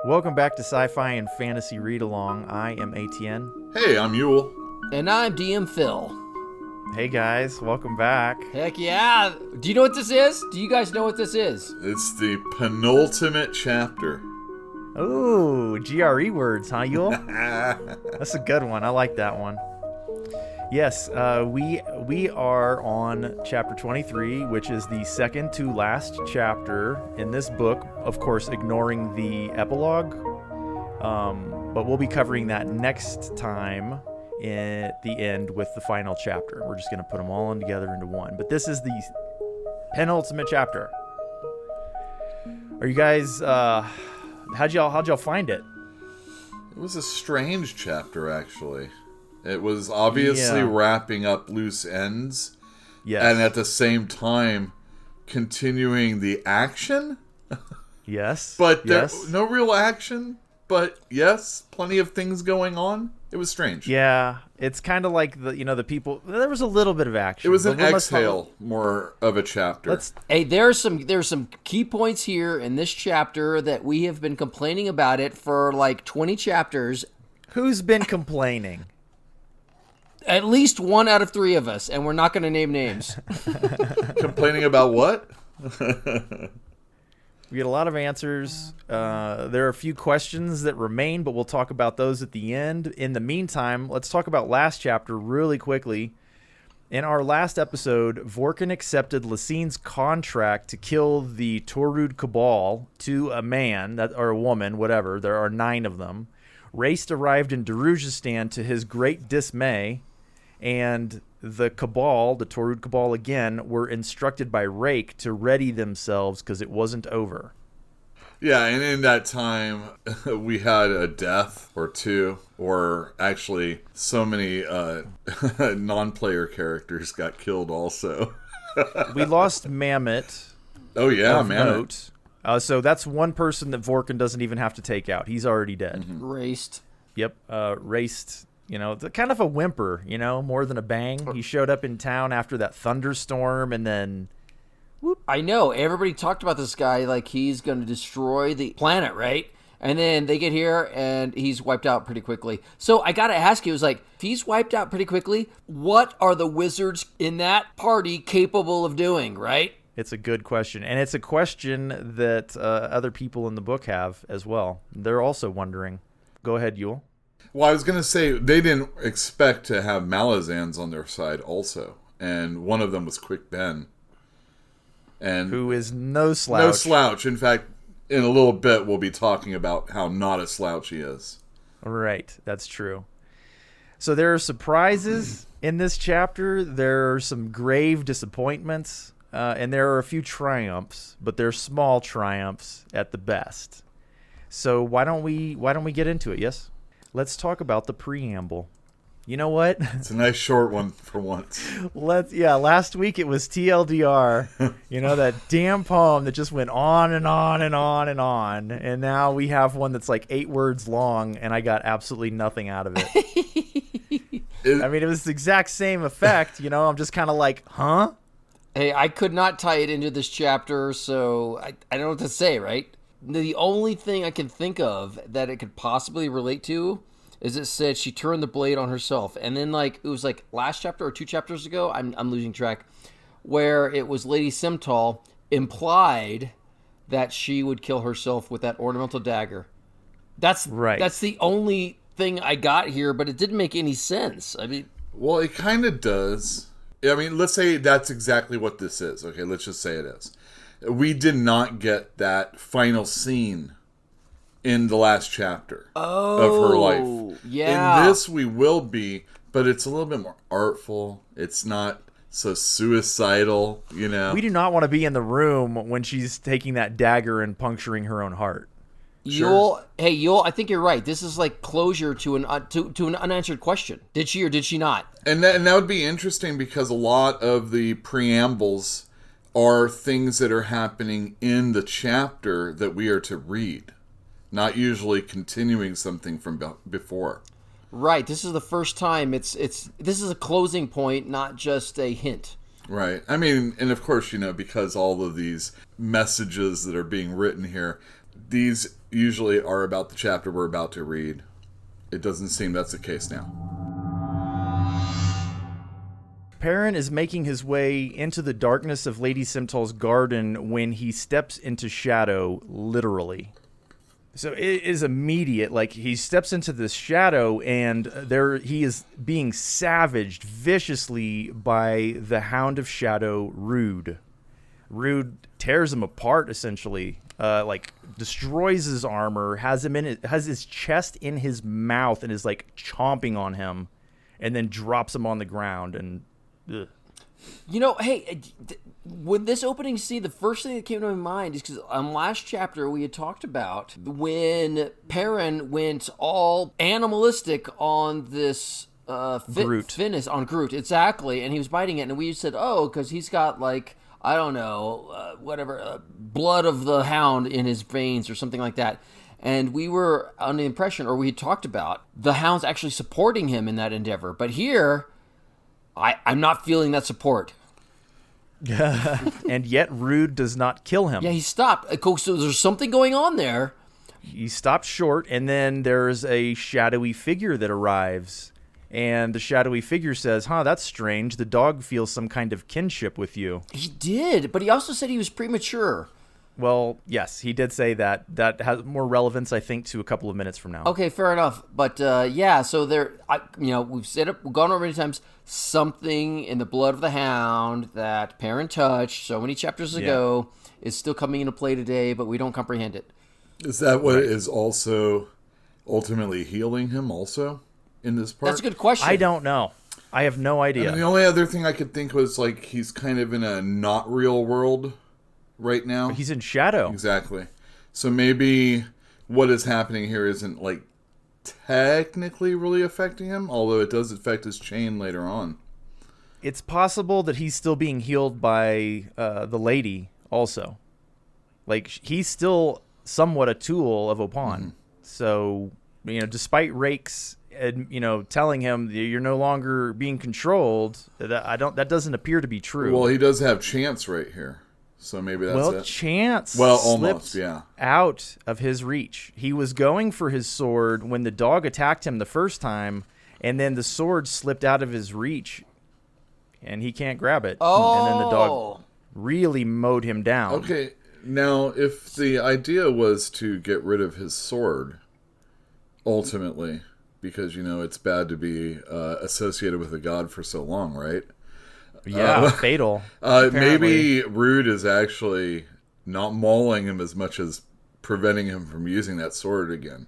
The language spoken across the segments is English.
Welcome back to Sci-Fi and Fantasy Read Along. I am ATN. Hey, I'm Yule. And I'm DM Phil. Hey guys, welcome back. Heck yeah. Do you know what this is? Do you guys know what this is? It's the penultimate chapter. Ooh, GRE words, huh, Yule? That's a good one. I like that one. Yes, we are on chapter 23, which is the second to last chapter in this book. Of course, ignoring the epilogue, but we'll be covering that next time at the end with the final chapter. We're just going to put them all in together into one. But this is the penultimate chapter. Are you guys? How'd y'all find it? It was a strange chapter, actually. It was obviously wrapping up loose ends, and at the same time continuing the action. Yes, but no real action. But yes, plenty of things going on. It was strange. Yeah, it's kind of like the people. There was a little bit of action. It was an exhale more of a chapter. Hey, there's some key points here in this chapter that we have been complaining about it for like 20 chapters. Who's been complaining? At least one out of three of us, and we're not going to name names. Complaining about what? We get a lot of answers. There are a few questions that remain, but we'll talk about those at the end. In the meantime, let's talk about last chapter really quickly. In our last episode, Vorkin accepted Lassine's contract to kill the Torud Cabal to a man, or a woman, whatever. There are 9 of them. Raist arrived in Darujhistan to his great dismay, and the Cabal, the Torud Cabal again, were instructed by Rake to ready themselves because it wasn't over. Yeah, and in that time, we had a death or two, or actually so many non-player characters got killed also. We lost Mammoth. Oh yeah, Mammoth. So that's one person that Vorkin doesn't even have to take out. He's already dead. Mm-hmm. Raced. Yep, Raced. Kind of a whimper, more than a bang. He showed up in town after that thunderstorm, and then, whoop. I know, everybody talked about this guy like he's going to destroy the planet, right? And then they get here, and he's wiped out pretty quickly. So I got to ask you, it was like, if he's wiped out pretty quickly, what are the wizards in that party capable of doing, right? It's a good question, and it's a question that other people in the book have as well. They're also wondering. Go ahead, Yule. Well, I was going to say, they didn't expect to have Malazans on their side also. And one of them was Quick Ben. And who is no slouch. No slouch. In fact, in a little bit, we'll be talking about how not a slouch he is. Right, that's true. So there are surprises in this chapter. There are some grave disappointments. And there are a few triumphs, but they're small triumphs at the best. So why don't we get into it? Yes? Let's talk about the preamble. You know what? It's a nice short one for once. Last week it was TLDR. That damn poem that just went on and on and on and on. And now we have one that's like 8 words long, and I got absolutely nothing out of it. It was the exact same effect. I'm just kind of like, huh? Hey, I could not tie it into this chapter, so I don't know what to say, right? The only thing I can think of that it could possibly relate to is it said she turned the blade on herself. And then, it was last chapter or 2 chapters ago, I'm losing track, where it was Lady Simtal implied that she would kill herself with that ornamental dagger. That's right. That's the only thing I got here, but it didn't make any sense. Well, it kind of does. Let's say that's exactly what this is. Okay, let's just say it is. We did not get that final scene in the last chapter of her life. Yeah. In this, we will be, but it's a little bit more artful. It's not so suicidal, We do not want to be in the room when she's taking that dagger and puncturing her own heart. Yule, I think you're right. This is like closure to an unanswered question. Did she or did she not? And that would be interesting because a lot of the preambles are things that are happening in the chapter that we are to read, not usually continuing something from before. Right. This is the first time this is a closing point, not just a hint. Right. And of course, because all of these messages that are being written here these usually are about the chapter we're about to read. It doesn't seem that's the case now. Perrin is making his way into the darkness of Lady Simtal's garden when he steps into shadow, literally. So it is immediate. Like, he steps into this shadow, and there he is being savaged viciously by the Hound of Shadow, Rude. Rude tears him apart, essentially. Like, destroys his armor, has his chest in his mouth, and is like chomping on him, and then drops him on the ground. And ugh. You know, hey, when this opening scene, the first thing that came to my mind is because last chapter we had talked about when Perrin went all animalistic on this Groot. on Groot, exactly, and he was biting it, and we said, oh, because he's got like, I don't know, blood of the Hound in his veins or something like that. And we were on the impression, or we had talked about, the Hound's actually supporting him in that endeavor. But here, I'm not feeling that support. And yet Rude does not kill him. Yeah, he stopped. So there's something going on there. He stopped short, and then there's a shadowy figure that arrives. And the shadowy figure says, that's strange. The dog feels some kind of kinship with you. He did, but he also said he was premature. Well, yes, he did say that. That has more relevance, I think, to a couple of minutes from now. Okay, fair enough. But yeah, so we've said it, we've gone over many times, something in the blood of the Hound that Perrin touched so many chapters ago is still coming into play today, but we don't comprehend it. Is that what is also ultimately healing him also in this part? That's a good question. I don't know. I have no idea. And the only other thing I could think was like he's kind of in a not real world right now. He's in shadow. Exactly. So maybe what is happening here isn't like technically really affecting him, although it does affect his chain later on. It's possible that he's still being healed by the lady also. Like, he's still somewhat a tool of Opon. Mm-hmm. So, despite Rakes, telling him you're no longer being controlled, that doesn't appear to be true. Well, he does have Chance right here. So maybe that's it. Chance almost, out of his reach. He was going for his sword when the dog attacked him the first time, and then the sword slipped out of his reach, and he can't grab it. Oh. And then the dog really mowed him down. Okay, now if the idea was to get rid of his sword, ultimately, because, it's bad to be associated with a god for so long, right? Yeah, fatal. Maybe Rude is actually not mauling him as much as preventing him from using that sword again.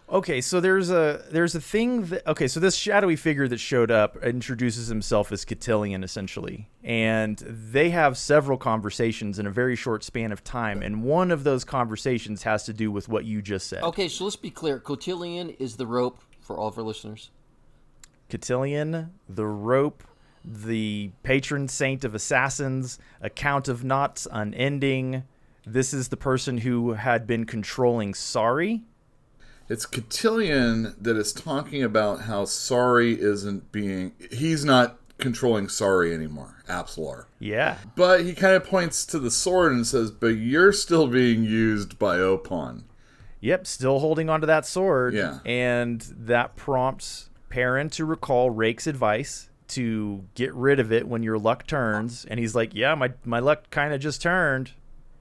Okay, so there's a thing that, so this shadowy figure that showed up introduces himself as Cotillion, essentially, and they have several conversations in a very short span of time, and one of those conversations has to do with what you just said. Okay, so let's be clear. Cotillion is the rope for all of our listeners. Cotillion, the rope, the patron saint of assassins, account of knots unending. This is the person who had been controlling Sari. It's Cotillion that is talking about how Sari he's not controlling Sari anymore, Apsalar. Yeah. But he kind of points to the sword and says, but you're still being used by Opon. Yep, still holding onto that sword. Yeah. And that prompts Perrin to recall Rake's advice to get rid of it when your luck turns. And he's like, yeah, my luck kind of just turned.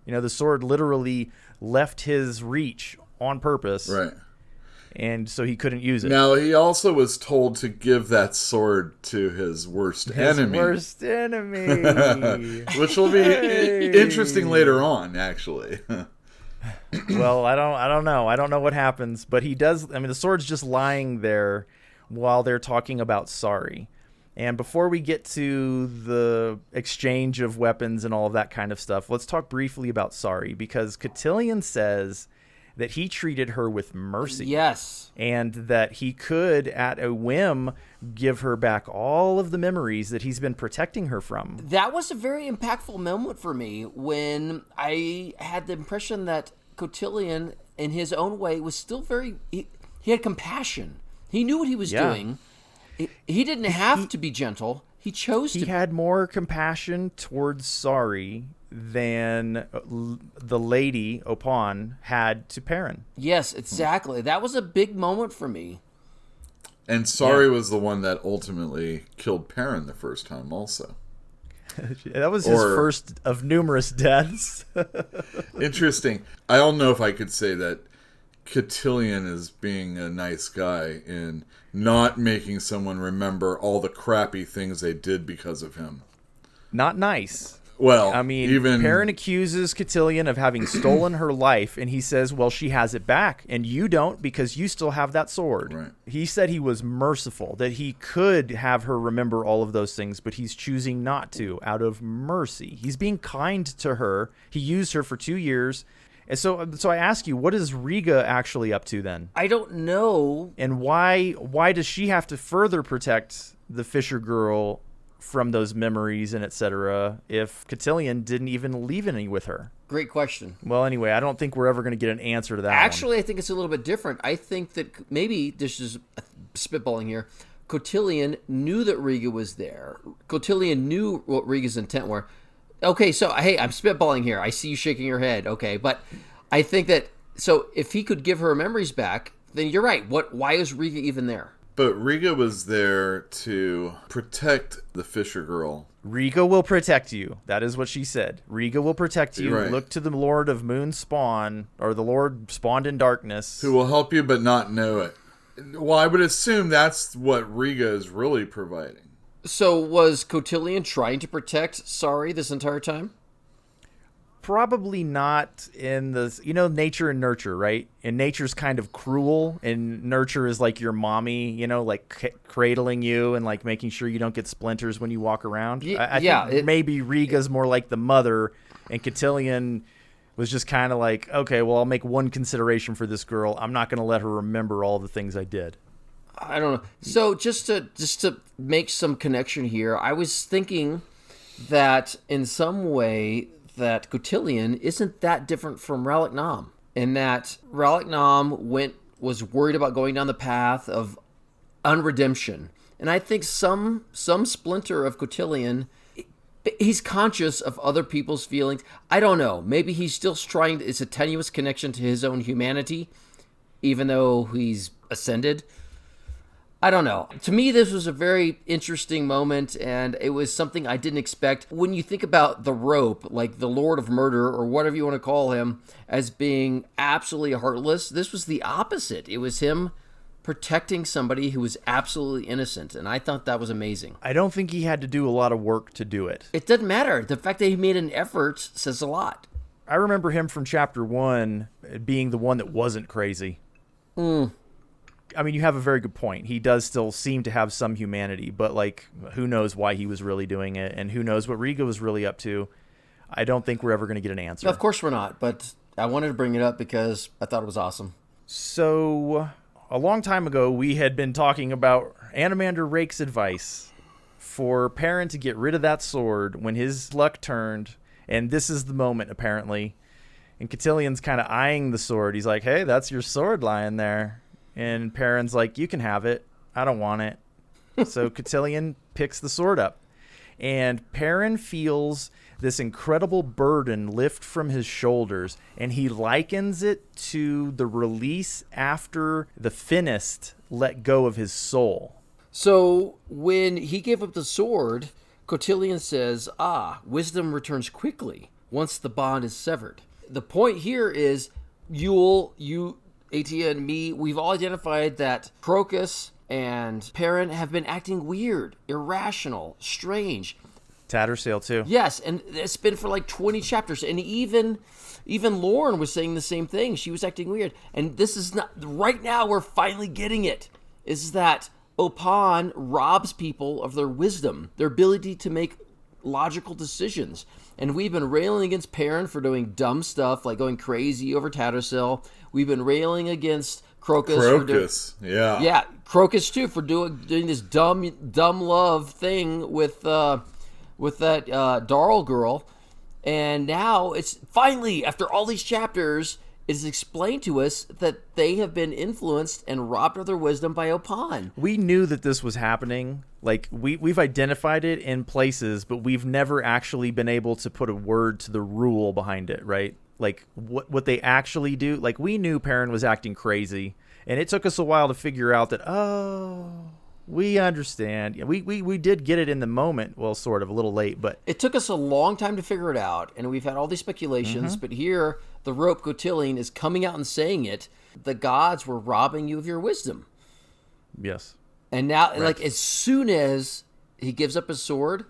The sword literally left his reach on purpose. Right. And so he couldn't use it. Now, he also was told to give that sword to his worst enemy. His worst enemy. Which will be interesting later on, actually. Well, I don't know. I don't know what happens. But he does. The sword's just lying there while they're talking about Sari. And before we get to the exchange of weapons and all of that kind of stuff, let's talk briefly about Sari, because Cotillion says that he treated her with mercy. Yes. And that he could, at a whim, give her back all of the memories that he's been protecting her from. That was a very impactful moment for me when I had the impression that Cotillion, in his own way, was still he had compassion. He knew what he was doing. He didn't have to be gentle. He chose to. He had more compassion towards Sari than the lady Opon had to Perrin. Yes, exactly. That was a big moment for me. And Sari was the one that ultimately killed Perrin the first time also. That was his first of numerous deaths. Interesting. I don't know if I could say that Cotillion is being a nice guy in not making someone remember all the crappy things they did because of him. Not nice. Well, I mean, even Perrin accuses Cotillion of having stolen her life, and he says, well, she has it back, and you don't because you still have that sword. Right. He said he was merciful, that he could have her remember all of those things, but he's choosing not to out of mercy. He's being kind to her. He used her for 2 years. And so I ask you, what is Riga actually up to then? I don't know. And why does she have to further protect the Fisher girl from those memories and etc. if Cotillion didn't even leave any with her? Great question. Well, anyway, I don't think we're ever going to get an answer to that Actually, I think it's a little bit different. I think that maybe, this is spitballing here, Cotillion knew that Riga was there. Cotillion knew what Riga's intent were. Okay, so, hey, I'm spitballing here. I see you shaking your head. Okay, but I think that, so if he could give her memories back, then you're right. Why is Riga even there? But Riga was there to protect the Fisher girl. Riga will protect you. That is what she said. Riga will protect you. Right. Look to the Lord of Moon Spawn, or the Lord spawned in darkness. Who will help you but not know it. Well, I would assume that's what Riga is really providing. So was Cotillion trying to protect Sari this entire time? Probably not in the, nature and nurture, right? And nature's kind of cruel, and nurture is like your mommy, like cradling you and like making sure you don't get splinters when you walk around. I think maybe Riga's more like the mother, and Cotillion was just kind of like, okay, well, I'll make one consideration for this girl. I'm not going to let her remember all the things I did. I don't know. So just to make some connection here, I was thinking that in some way that Cotillion isn't that different from Ralik Nam, in that Ralik Nam was worried about going down the path of unredemption. And I think some splinter of Cotillion, he's conscious of other people's feelings. I don't know. Maybe he's still trying, it's a tenuous connection to his own humanity, even though he's ascended. I don't know. To me, this was a very interesting moment, and it was something I didn't expect. When you think about the rope, like the Lord of Murder, or whatever you want to call him, as being absolutely heartless, this was the opposite. It was him protecting somebody who was absolutely innocent, and I thought that was amazing. I don't think he had to do a lot of work to do it. It doesn't matter. The fact that he made an effort says a lot. I remember him from Chapter 1 being the one that wasn't crazy. I mean, you have a very good point. He does still seem to have some humanity, but like, who knows why he was really doing it, and who knows what Riga was really up to. I don't think we're ever going to get an answer. Of course we're not, but I wanted to bring it up because I thought it was awesome. So, a long time ago, we had been talking about Animander Rake's advice for Perrin to get rid of that sword when his luck turned, and this is the moment, apparently. And Cotillion's kind of eyeing the sword. He's like, hey, that's your sword lying there. And Perrin's like, you can have it. I don't want it. So Cotillion picks the sword up. And Perrin feels this incredible burden lift from his shoulders. And he likens it to the release after the Finnist let go of his soul. So when he gave up the sword, Cotillion says, wisdom returns quickly once the bond is severed. The point here is, you, Atia, and me, we've all identified that Crokus and Perrin have been acting weird, irrational, strange. Tattersail, too. Yes, and it's been for like 20 chapters. And even Lorn was saying the same thing. She was acting weird. And this is not... Right now, we're finally getting it. Is that Opon robs people of their wisdom, their ability to make logical decisions. And we've been railing against Perrin for doing dumb stuff, like going crazy over Tattersail. We've been railing against Crokus. Yeah, Crokus too, for doing this dumb love thing with that Darl girl. And now it's finally, after all these chapters, it is explained to us that they have been influenced and robbed of their wisdom by Opan. We knew that this was happening. Like, we've identified it in places, but we've never actually been able to put a word to the rule behind it, right? Like, what they actually do. Like, we knew Perrin was acting crazy, and it took us a while to figure out that, we understand. We did get it in the moment. Well, sort of, a little late, but... It took us a long time to figure it out, and we've had all these speculations, but here, the rope Cotillion is coming out and saying it. The gods were robbing you of your wisdom. Yes. And now, like, as soon as he gives up his sword,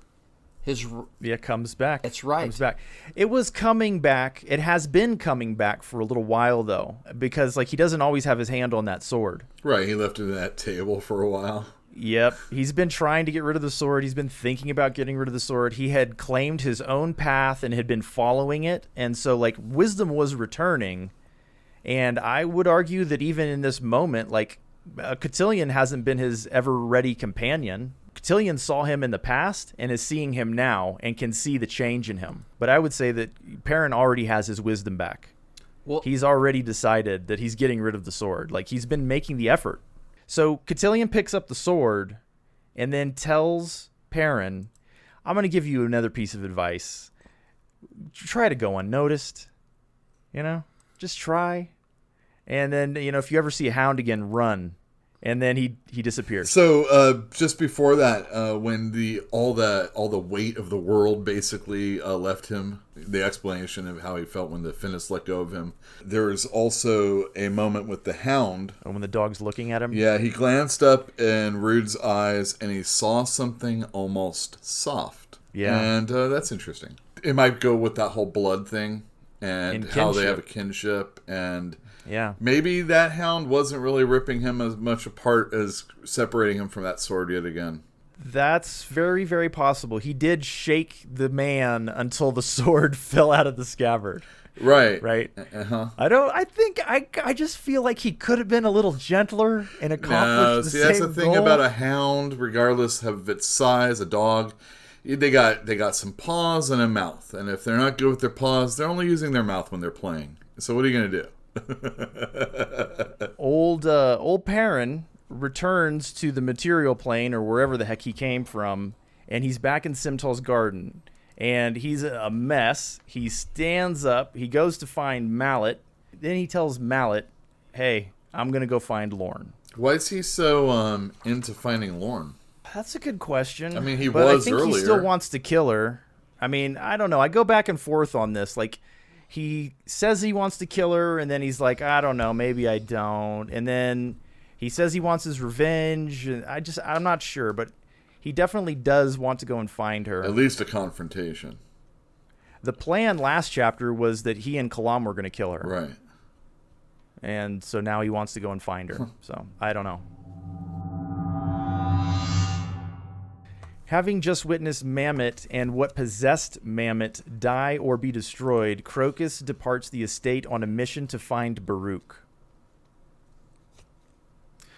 comes back. That's right. Comes back. It was coming back. It has been coming back for a little while, though, because, like, he doesn't always have his hand on that sword. Right, he left it at that table for a while. Yep. He's been trying to get rid of the sword. He's been thinking about getting rid of the sword. He had claimed his own path and had been following it. And so, like, wisdom was returning. And I would argue that even in this moment, like, Cotillion hasn't been his ever-ready companion. Cotillion saw him in the past and is seeing him now and can see the change in him. But I would say that Perrin already has his wisdom back. Well, he's already decided that he's getting rid of the sword. Like, he's been making the effort. So Cotillion picks up the sword and then tells Perrin, I'm going to give you another piece of advice. Try to go unnoticed. You know? Just try. And then, you know, if you ever see a hound again, run. And then he disappears. So just before that, when all the weight of the world basically left him, the explanation of how he felt when the Finniss let go of him, there is also a moment with the hound. Oh, when the dog's looking at him? Yeah, he glanced up in Rude's eyes and he saw something almost soft. Yeah. And that's interesting. It might go with that whole blood thing and how they have a kinship and... Yeah. Maybe that hound wasn't really ripping him as much apart as separating him from that sword yet again. That's very, very possible. He did shake the man until the sword fell out of the scabbard. Right. Right. Uh-huh. I just feel like he could have been a little gentler and accomplished the same that's the thing goal. about a hound, regardless of its size, a dog. They got some paws and a mouth. And if they're not good with their paws, they're only using their mouth when they're playing. So what are you going to do? Old Perrin returns to the material plane or wherever the heck he came from, and he's back in Simtal's garden, and he's a mess. He stands up, he goes to find Mallet, then he tells Mallet, hey, I'm gonna go find Lorn. Why is he so into finding Lorn? That's a good question. I mean, he but was I think earlier. He still wants to kill her. I mean, I don't know. I go back and forth on this. Like, he says he wants to kill her, and then he's like, I don't know, maybe I don't. And then he says he wants his revenge. And I'm not sure, but he definitely does want to go and find her. At least a confrontation. The plan last chapter was that he and Kalam were going to kill her. Right. And so now he wants to go and find her. So, I don't know. Having just witnessed Mammoth and what possessed Mammoth die or be destroyed, Crokus departs the estate on a mission to find Baruk.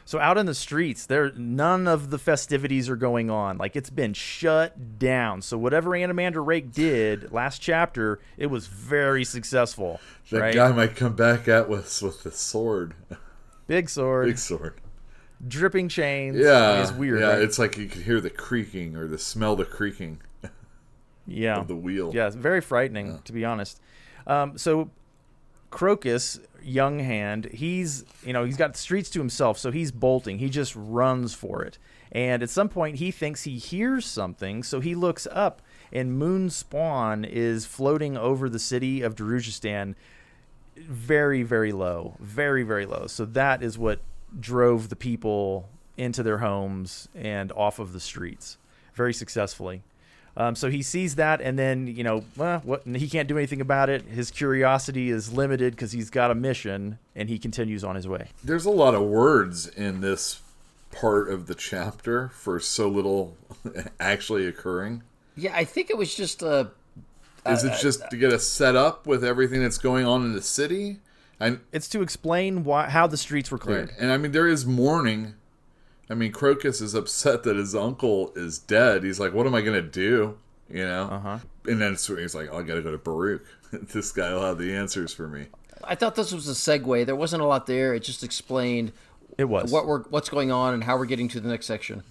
So out in the streets, none of the festivities are going on. Like, it's been shut down. So whatever Animander Rake did last chapter, it was very successful. That guy might come back at us with the sword. Big sword. Big sword. Dripping chains. Yeah, it's weird. Yeah, right? it's like you could hear the creaking or smell the creaking. Yeah, of the wheel. Yeah, it's very frightening, to be honest. So Crokus, young hand, he's got the streets to himself, so he's bolting. He just runs for it. And at some point, he thinks he hears something, so he looks up, and Moon Spawn is floating over the city of Darujhistan, very, very low, very, very low. So that is what drove the people into their homes and off of the streets very successfully. So he sees that, and then, he can't do anything about it. His curiosity is limited because he's got a mission, and he continues on his way. There's a lot of words in this part of the chapter for so little actually occurring. Yeah, I think it was just Is it just to get us set up with everything that's going on in the city? It's to explain how the streets were cleared. Right. And I mean, there is mourning. I mean, Crokus is upset that his uncle is dead. He's like, what am I going to do? You know? Uh-huh. And then he's like, oh, I got to go to Baruk. This guy will have the answers for me. I thought this was a segue. There wasn't a lot there. It just explained It was. what's going on and how we're getting to the next section.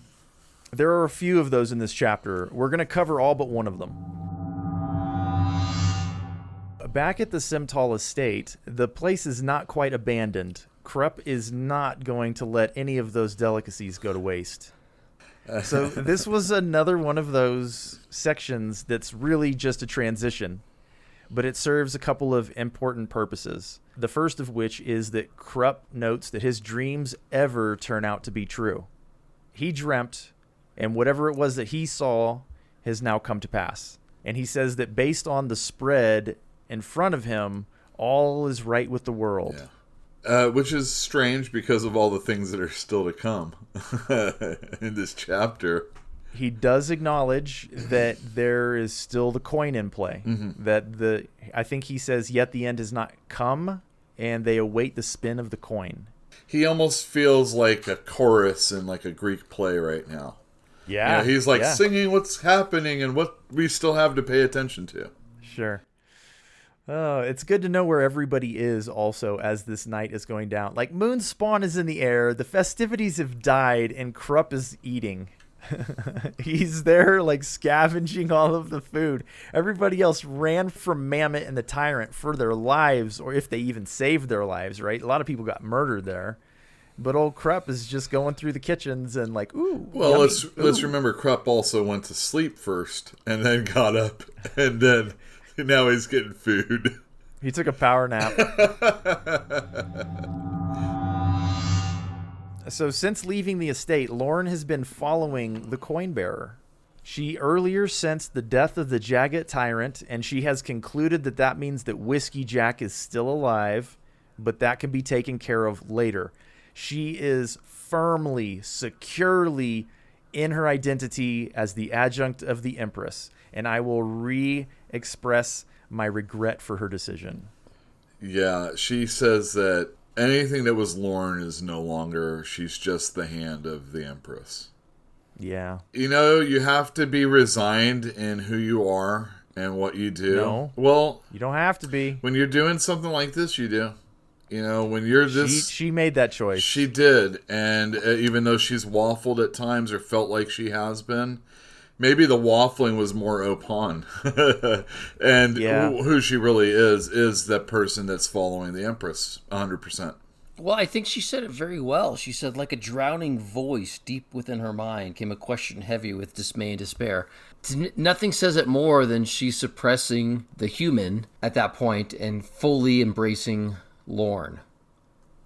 There are a few of those in this chapter. We're going to cover all but one of them. Back at the Simtal estate, the place is not quite abandoned. Krupp is not going to let any of those delicacies go to waste. So this was another one of those sections that's really just a transition, but it serves a couple of important purposes. The first of which is that Krupp notes that his dreams ever turn out to be true. He dreamt, and whatever it was that he saw has now come to pass. And he says that based on the spread in front of him, all is right with the world. Yeah. Which is strange because of all the things that are still to come in this chapter. He does acknowledge that there is still the coin in play. Mm-hmm. I think he says, yet the end has not come, and they await the spin of the coin. He almost feels like a chorus in like a Greek play right now. Yeah. He's like singing what's happening and what we still have to pay attention to. Sure. Oh, it's good to know where everybody is also as this night is going down. Like, Moonspawn is in the air, the festivities have died, and Krupp is eating. He's there, like, scavenging all of the food. Everybody else ran from Mammoth and the Tyrant for their lives, or if they even saved their lives, right? A lot of people got murdered there. But old Krupp is just going through the kitchens and like, ooh. Well, yummy, let's remember Krupp also went to sleep first and then got up and then now he's getting food. He took a power nap. So since leaving the estate, Lorn has been following the coin bearer. She earlier sensed the death of the Jagged Tyrant, and she has concluded that that means that Whiskey Jack is still alive, but that can be taken care of later. She is firmly, securely in her identity as the adjunct of the Empress, and I will re-express my regret for her decision. Yeah, she says that anything that was Lorn is no longer, she's just the hand of the Empress. Yeah. You know, you have to be resigned in who you are and what you do. No. Well, You don't have to be. when you're doing something like this, you do. You know, when you're this... She made that choice. She did, and even though she's waffled at times or felt like she has been, maybe the waffling was more Opon. And who she really is that person that's following the Empress 100%. Well, I think she said it very well. She said, like a drowning voice deep within her mind came a question heavy with dismay and despair. Nothing says it more than she's suppressing the human at that point and fully embracing Lorn,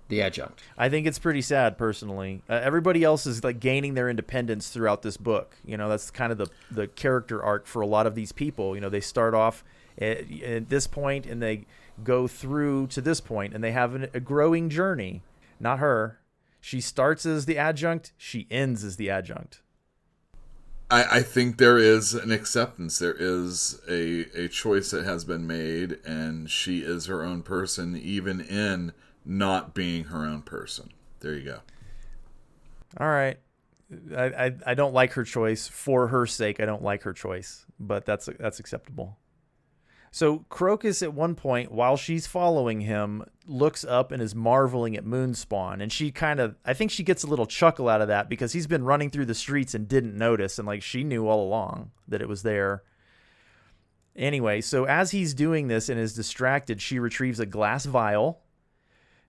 the adjunct. I think it's pretty sad, personally. Everybody else is like gaining their independence throughout this book. You know, that's kind of the character arc for a lot of these people. You know, they start off at this point and they go through to this point and they have a growing journey. Not her. She starts as the adjunct. She ends as the adjunct. I think there is an acceptance. There is a choice that has been made, and she is her own person, even in not being her own person. There you go. All right. I don't like her choice. For her sake, I don't like her choice, but that's acceptable. So Crokus at one point, while she's following him, looks up and is marveling at Moonspawn. And she I think she gets a little chuckle out of that because he's been running through the streets and didn't notice. And like she knew all along that it was there. Anyway, so as he's doing this and is distracted, she retrieves a glass vial.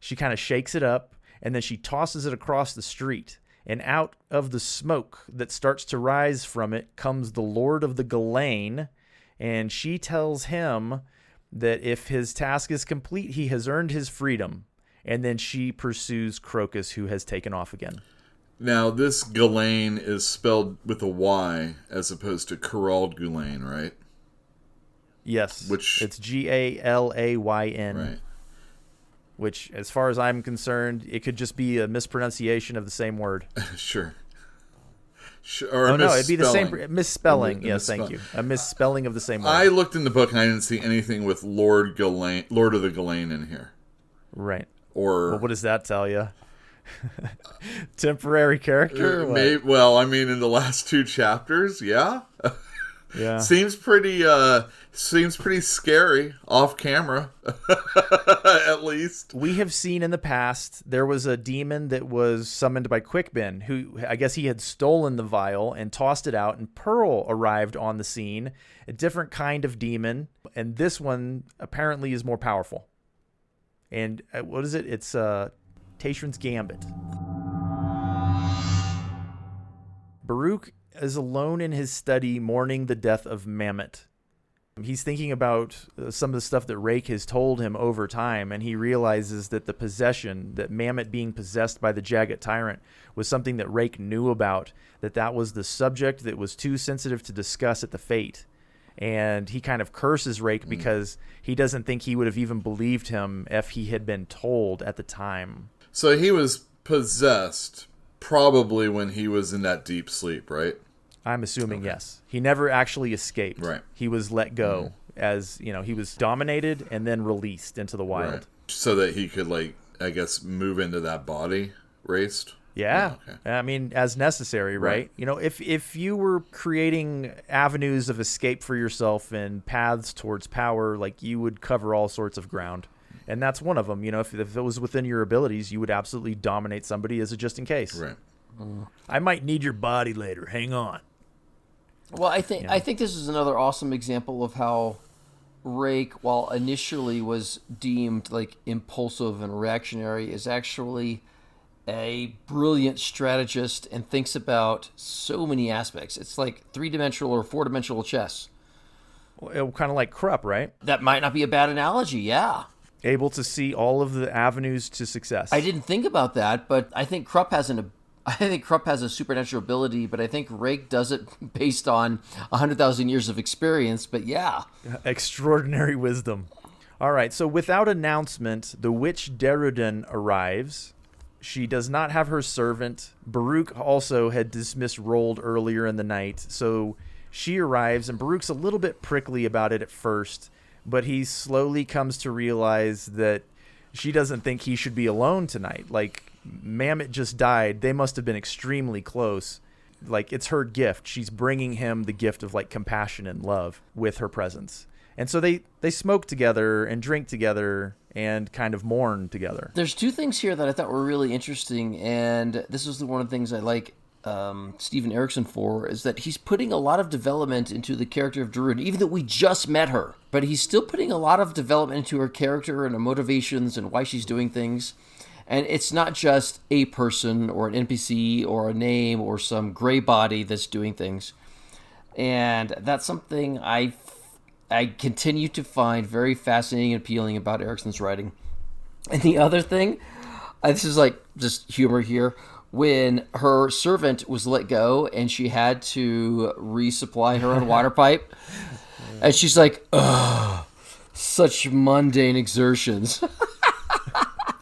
She kind of shakes it up and then she tosses it across the street. And out of the smoke that starts to rise from it comes the Lord of the Ghislaine. And she tells him that if his task is complete, he has earned his freedom. And then she pursues Crokus, who has taken off again. Now, this Ghislaine is spelled with a Y as opposed to Gerald Ghislaine, right? Yes. It's Galayn. Right. Which, as far as I'm concerned, it could just be a mispronunciation of the same word. Sure. Or no, it'd be the same misspelling. Yes, misspelling. thank you. A misspelling of the same word. I looked in the book and I didn't see anything with Lord of the Ghislaine in here. Right. Or well, what does that tell you? Temporary character? Maybe, well, I mean, in the last two chapters, yeah. Yeah. Seems pretty scary off camera, at least. We have seen in the past there was a demon that was summoned by Quickben, who I guess he had stolen the vial and tossed it out, and Pearl arrived on the scene, a different kind of demon, and this one apparently is more powerful. And what is it? It's Tashran's Gambit. Baruk is alone in his study mourning the death of Mammoth. He's thinking about some of the stuff that Rake has told him over time, and he realizes that the possession, that Mammoth being possessed by the Jagged Tyrant, was something that Rake knew about, that was the subject that was too sensitive to discuss at the Fate. And he kind of curses Rake because he doesn't think he would have even believed him if he had been told at the time. So he was possessed probably when he was in that deep sleep, right? I'm assuming yes. He never actually escaped. Right. He was let go as, he was dominated and then released into the wild. Right. So that he could, I guess, move into that body raised? Yeah. Oh, okay. I mean, as necessary, right? If you were creating avenues of escape for yourself and paths towards power, you would cover all sorts of ground. And that's one of them. If it was within your abilities, you would absolutely dominate somebody as a just in case. Right. I might need your body later. Hang on. Well, I think this is another awesome example of how Rake, while initially was deemed impulsive and reactionary, is actually a brilliant strategist and thinks about so many aspects. It's like 3-dimensional or 4-dimensional chess. Well, kind of like Krupp, right? That might not be a bad analogy, yeah. Able to see all of the avenues to success. I didn't think about that, but I think Krupp has a supernatural ability, but I think Rake does it based on 100,000 years of experience, but yeah. Extraordinary wisdom. All right, so without announcement, the witch Darujhistan arrives. She does not have her servant. Baruk also had dismissed Rold earlier in the night, so she arrives, and Baruk's a little bit prickly about it at first, but he slowly comes to realize that she doesn't think he should be alone tonight. Mammoth just died. They must have been extremely close. It's her gift. She's bringing him the gift of compassion and love with her presence. And so they smoke together and drink together and kind of mourn together. There's two things here that I thought were really interesting, and this is one of the things I like Stephen Erikson for, is that he's putting a lot of development into the character of Darujhistan, even though we just met her. But he's still putting a lot of development into her character and her motivations and why she's doing things. And it's not just a person or an NPC or a name or some gray body that's doing things. And that's something I continue to find very fascinating and appealing about Erikson's writing. And the other thing, this is just humor here, when her servant was let go and she had to resupply her own water pipe, and she's like, ugh, such mundane exertions.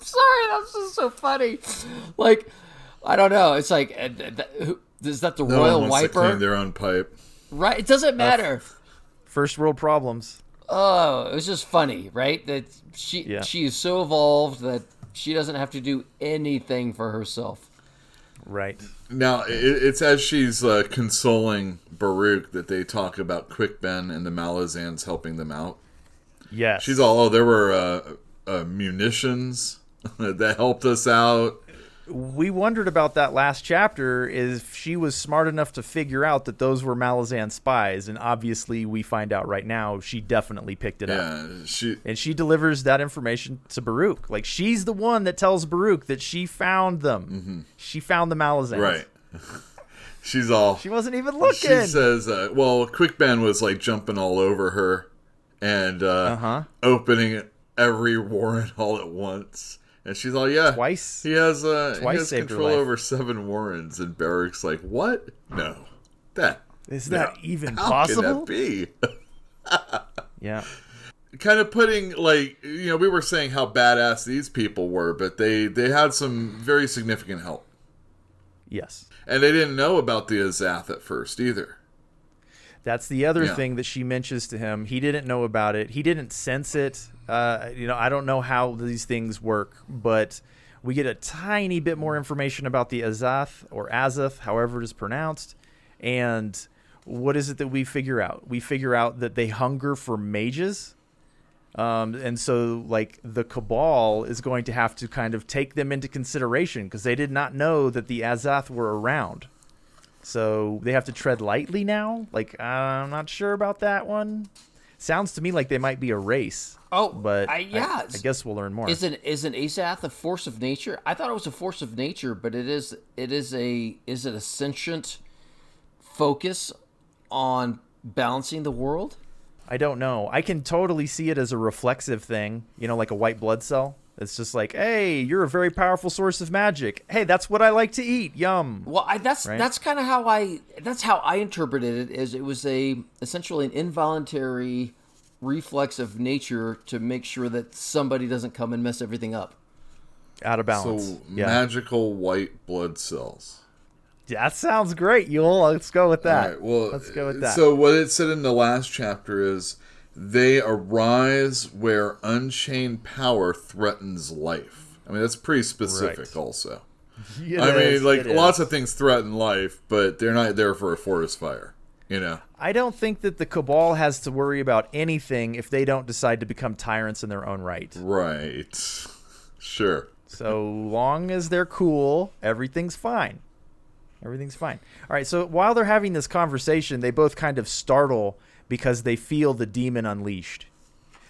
Sorry, that's just so funny. I don't know. It's is that the No royal one wants wiper? to clean their own pipe. Right? It doesn't matter. First world problems. Oh, it was just funny, right? That she is so evolved that she doesn't have to do anything for herself. Right. Now, it's as she's consoling Baruk that they talk about Quickben and the Malazans helping them out. Yes. She's all, there were munitions that helped us out. We wondered about that last chapter, if she was smart enough to figure out that those were Malazan spies, and obviously we find out right now she definitely picked it up. And she delivers that information to Baruk. She's the one that tells Baruk that she found them. Mm-hmm. She found the Malazans. Right. She's all... She wasn't even looking. She says, Quickben was jumping all over her and opening every warrant all at once. And she's all, yeah. Twice. He has saved control over 7 warrants. And Barrick's like, what? No. Is that even how possible? How can that be? Yeah. Kind of putting, we were saying how badass these people were, but they had some very significant help. Yes. And they didn't know about the Azath at first either. That's the other thing that she mentions to him. He didn't know about it. He didn't sense it. I don't know how these things work, but we get a tiny bit more information about the Azath or Azath, however it is pronounced. And what is it that we figure out? We figure out that they hunger for mages. And so, like, the Cabal is going to have to kind of take them into consideration because they did not know that the Azath were around. So they have to tread lightly now. Like, I'm not sure about that one. Sounds to me like they might be a race. Oh, but I guess we'll learn more. Is an Azath a force of nature? I thought it was a force of nature, but is it a sentient focus on balancing the world? I don't know. I can totally see it as a reflexive thing, like a white blood cell. It's just like, hey, you're a very powerful source of magic. Hey, that's what I like to eat. Yum. Well, that's kind of how I interpreted it. Is it was essentially an involuntary reflex of nature to make sure that somebody doesn't come and mess everything up. Out of balance. So magical white blood cells. That sounds great, Yul. Let's go with that. All right, well, let's go with that. So what it said in the last chapter is they arise where unchained power threatens life. I mean, that's pretty specific also. Lots of things threaten life, but they're not there for a forest fire, I don't think that the Cabal has to worry about anything if they don't decide to become tyrants in their own right. Right. Sure. So long as they're cool, everything's fine. Everything's fine. All right, so while they're having this conversation, they both kind of startle because they feel the demon unleashed.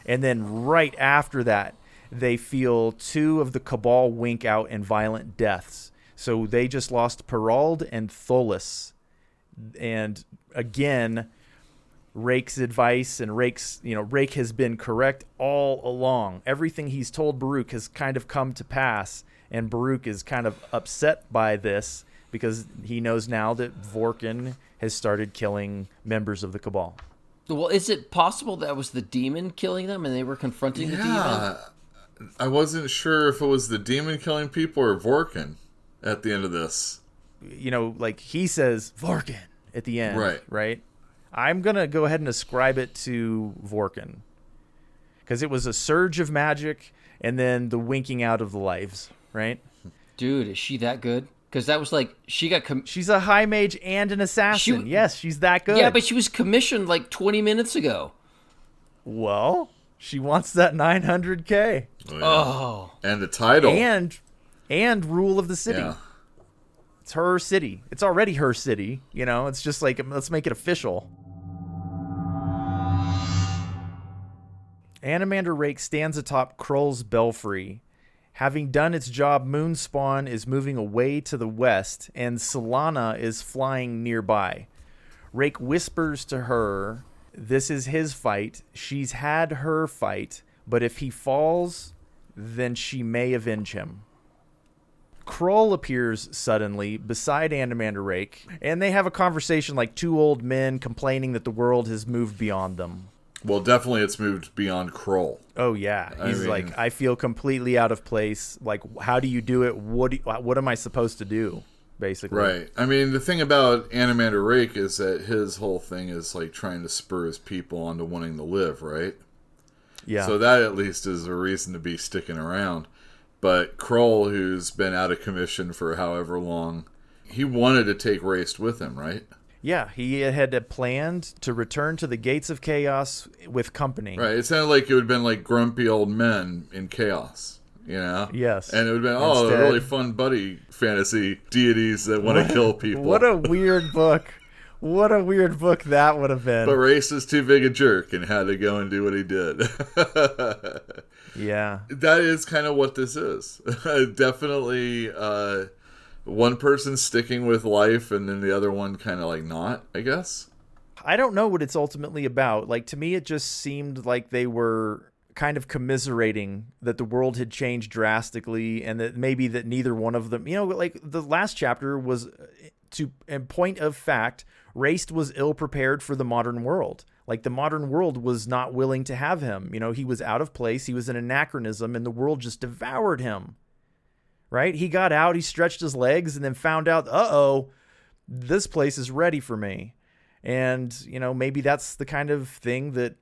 And then right after that, they feel two of the Cabal wink out in violent deaths. So they just lost Perald and Tholis. And again, Rake's advice and Rake has been correct all along. Everything he's told Baruk has kind of come to pass, and Baruk is kind of upset by this, because he knows now that Vorkin has started killing members of the Cabal. Well, is it possible that was the demon killing them and they were confronting the demon? I wasn't sure if it was the demon killing people or Vorkin at the end of this. Like he says Vorkin at the end, right? I'm going to go ahead and ascribe it to Vorkin because it was a surge of magic and then the winking out of the lives, right? Dude, is she that good? Because that was like, she's a high mage and an assassin. Yes, she's that good. Yeah, but she was commissioned like 20 minutes ago. Well, she wants that 900K. Oh. And the title. And rule of the city. Yeah. It's her city. It's already her city. It's just like, let's make it official. Animander Rake stands atop Krull's belfry. Having done its job, Moonspawn is moving away to the west, and Solana is flying nearby. Rake whispers to her, this is his fight. She's had her fight, but if he falls, then she may avenge him. Krull appears suddenly beside Animander Rake, and they have a conversation like two old men complaining that the world has moved beyond them. Well, definitely it's moved beyond Krull. Oh, yeah. He's like, I feel completely out of place. Like, how do you do it? What am I supposed to do, basically? Right. I mean, the thing about Animander Rake is that his whole thing is, like, trying to spur his people onto wanting to live, right? Yeah. So that at least is a reason to be sticking around. But Krull, who's been out of commission for however long, he wanted to take Race with him, right? Yeah, he had planned to return to the Gates of Chaos with company. Right, it sounded like it would have been like grumpy old men in chaos, Yes. And it would have been, a really fun buddy fantasy deities that want to kill people. What a weird book. What a weird book that would have been. But Race is too big a jerk and had to go and do what he did. Yeah. That is kind of what this is. Definitely one person sticking with life and then the other one kind of like not, I guess. I don't know what it's ultimately about. Like, to me, it just seemed like they were kind of commiserating that the world had changed drastically and that maybe that neither one of them, like the last chapter was, in point of fact, Race was ill prepared for the modern world. Like, the modern world was not willing to have him. He was out of place. He was an anachronism and the world just devoured him. Right? He got out, he stretched his legs, and then found out, this place is ready for me. And, maybe that's the kind of thing that,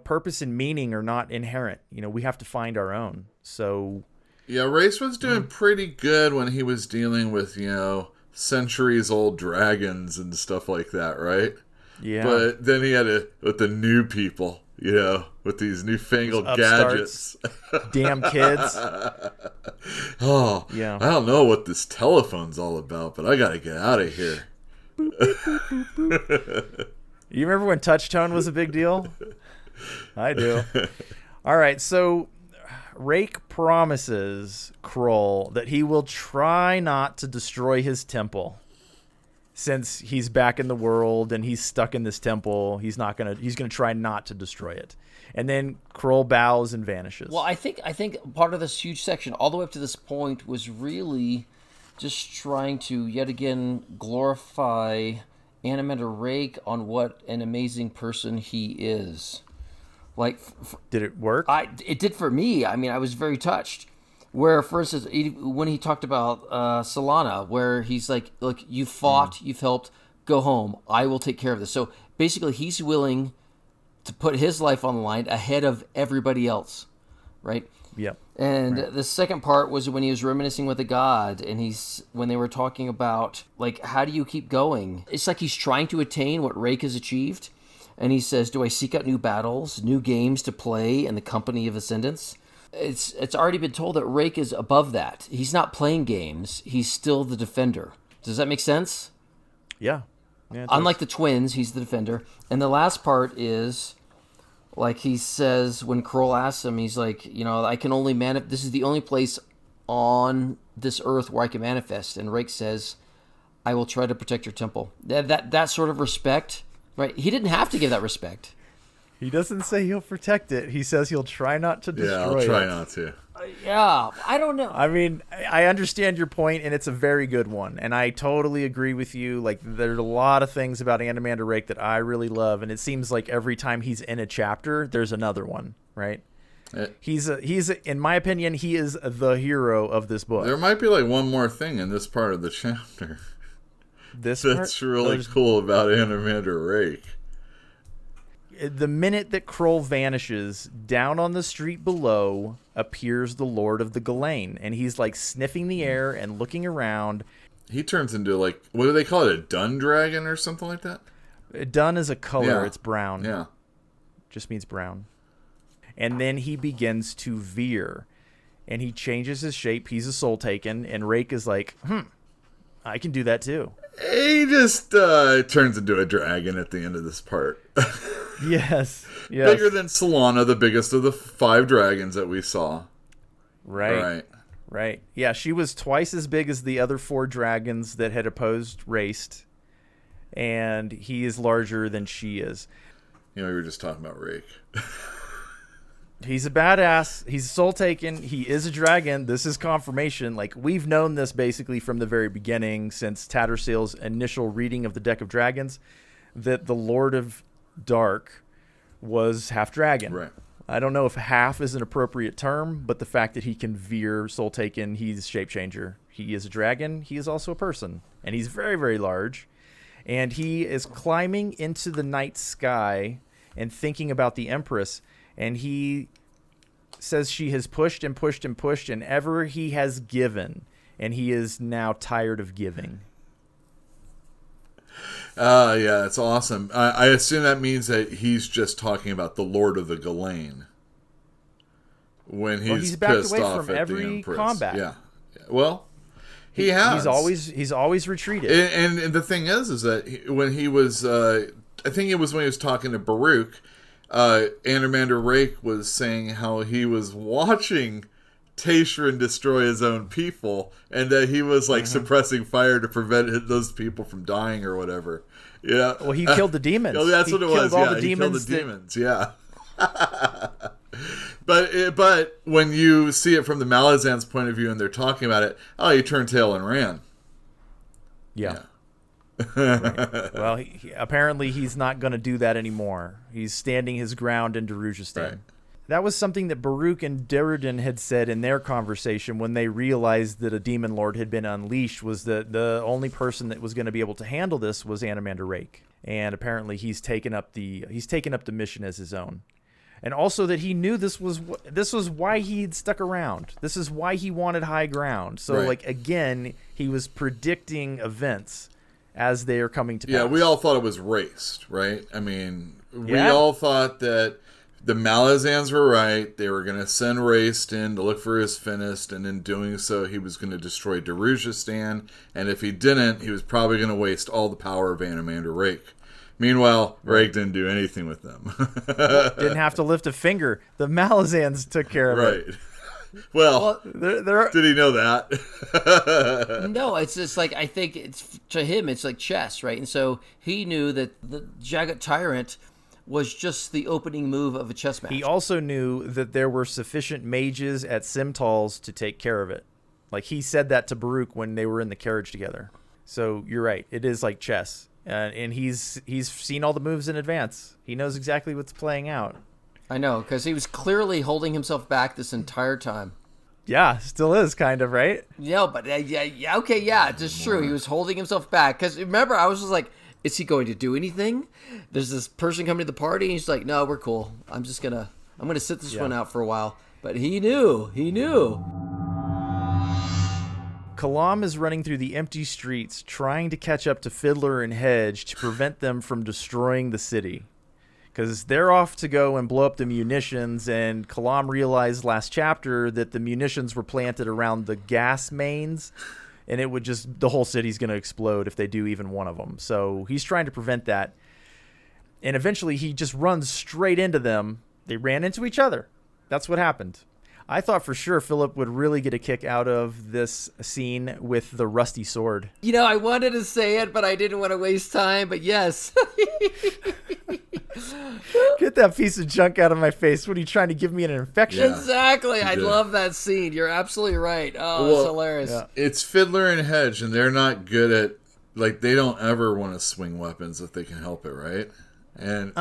purpose and meaning are not inherent. We have to find our own. So. Yeah, Race was doing pretty good when he was dealing with, centuries-old dragons and stuff like that, right? Yeah. But then he had with the new people, with these newfangled gadgets. Damn kids. Oh, yeah. I don't know what this telephone's all about, but I gotta get out of here. You remember when touch tone was a big deal? I do. All right, so Rake promises Kroll that he will try not to destroy his temple. Since he's back in the world and he's stuck in this temple, he's gonna try not to destroy it. And then Kroll bows and vanishes. Well, I think part of this huge section, all the way up to this point, was really just trying to yet again glorify Animander Rake on what an amazing person he is. Like, did it work? It did for me. I mean, I was very touched. Where, for instance, when he talked about Solana, where he's like, look, you fought, you've helped, go home. I will take care of this. So basically, he's willing to put his life on the line ahead of everybody else, right? Yep. And the second part was when he was reminiscing with the god, and when they were talking about, like, how do you keep going? It's like he's trying to attain what Rake has achieved. And he says, do I seek out new battles, new games to play in the company of ascendants? It's already been told that Rake is above that. He's not playing games. He's still the defender. Does that make sense? Yeah. Unlike the twins, he's the defender. And the last part is, like he says, when Kroll asks him, he's like, I can only this is the only place on this earth where I can manifest. And Rake says, I will try to protect your temple. That sort of respect, right? He didn't have to give that respect. He doesn't say he'll protect it. He says he'll try not to destroy it. Yeah, I'll try not to. Yeah, I don't know. I mean, I understand your point, and it's a very good one. And I totally agree with you. Like, there's a lot of things about Animander Rake that I really love, and it seems like every time he's in a chapter, there's another one, right? He's in my opinion, he is the hero of this book. There might be like one more thing in this part of the chapter. That's really cool about Animander Rake. The minute that Kroll vanishes, down on the street below appears the Lord of the Ghislaine, and he's like sniffing the air and looking around. He turns into like, what do they call it, a dun dragon or something like that? Dun is a color, yeah. It's brown. Yeah. Just means brown. And then he begins to veer, and he changes his shape. He's a soul taken, and Rake is like, I can do that too. He just turns into a dragon at the end of this part. Yes. Bigger than Solana, the biggest of the 5 dragons that we saw. Right. Yeah, she was twice as big as the other 4 dragons that had opposed Raced, and he is larger than she is. We were just talking about Rake. He's a badass. He's soul taken. He is a dragon. This is confirmation. Like, we've known this basically from the very beginning, since Tattersail's initial reading of the Deck of Dragons, that the Lord of Dark was half dragon. Right. I don't know if half is an appropriate term, but the fact that he can veer soul taken, he's shape changer. He is a dragon. He is also a person, and he's very, very large. And he is climbing into the night sky and thinking about the Empress. And he says she has pushed and pushed and pushed, and ever he has given, and he is now tired of giving. Yeah, that's awesome. I assume that means that he's just talking about the Lord of the Ghislaine. When he's backed pissed away off from at every the Empress. combat. Yeah. Well, he has. He's always retreated. And the thing is that when he was, I think it was when he was talking to Baruk, Animander Rake was saying how he was watching Tayshrin destroy his own people, and that he was like suppressing fire to prevent those people from dying or whatever. Yeah. Well, he killed the demons. Oh, that's what it was. All Yeah, the he demons killed the demons. Yeah. But when you see it from the Malazan's point of view and they're talking about it, he turned tail and ran. Yeah. Right. Well, apparently he's not going to do that anymore. He's standing his ground in Darujhistan. Right. That was something that Baruk and Darujhistan had said in their conversation when they realized that a demon lord had been unleashed, was that the only person that was going to be able to handle this was Animander Rake. And apparently he's taken up the mission as his own. And also that he knew this was why he'd stuck around. This is why he wanted high ground. So, Right. like, again, he was predicting events as they are coming to pass. Yeah, we all thought it was raced, right? I mean, we Yeah. all thought that the Malazans were right. They were going to send Raced in to look for his Finnest, and in doing so, he was going to destroy Darujhistan. And if he didn't, he was probably going to waste all the power of Animander Rake. Meanwhile, Rake didn't do anything with them. Didn't have to lift a finger. The Malazans took care of it. Right. Well, They're did he know that? No, it's just like, I think it's to him, it's like chess, right? And so he knew that the Jagat Tyrant was just the opening move of a chess match. He also knew that there were sufficient mages at Simtals to take care of it. Like, he said that to Baruk when they were in the carriage together. So you're right. It is like chess. And he's seen all the moves in advance. He knows exactly what's playing out. I know, because he was clearly holding himself back this entire time. Yeah, still is kind of, right? Yeah, but yeah, okay, yeah, it's true. He was holding himself back. Because remember, I was just like, is he going to do anything? There's this person coming to the party, and he's like, no, we're cool. I'm gonna sit this one out for a while. But he knew. Kalam is running through the empty streets, trying to catch up to Fiddler and Hedge to prevent them from destroying the city. Because they're off to go and blow up the munitions, and Kalam realized last chapter that the munitions were planted around the gas mains, and it would just, the whole city's going to explode if they do even one of them. So he's trying to prevent that. And eventually he just runs straight into them. They ran into each other. That's what happened. I thought for sure Philip would really get a kick out of this scene with the rusty sword. You know, I wanted to say it, but I didn't want to waste time. But yes. Get that piece of junk out of my face. What are you trying to give me an infection? Yeah. Exactly. I did. love that scene. You're absolutely right. Oh, Well, it's hilarious. yeah. It's Fiddler and Hedge, and they're not good at, like, they don't ever want to swing weapons if they can help it, right? And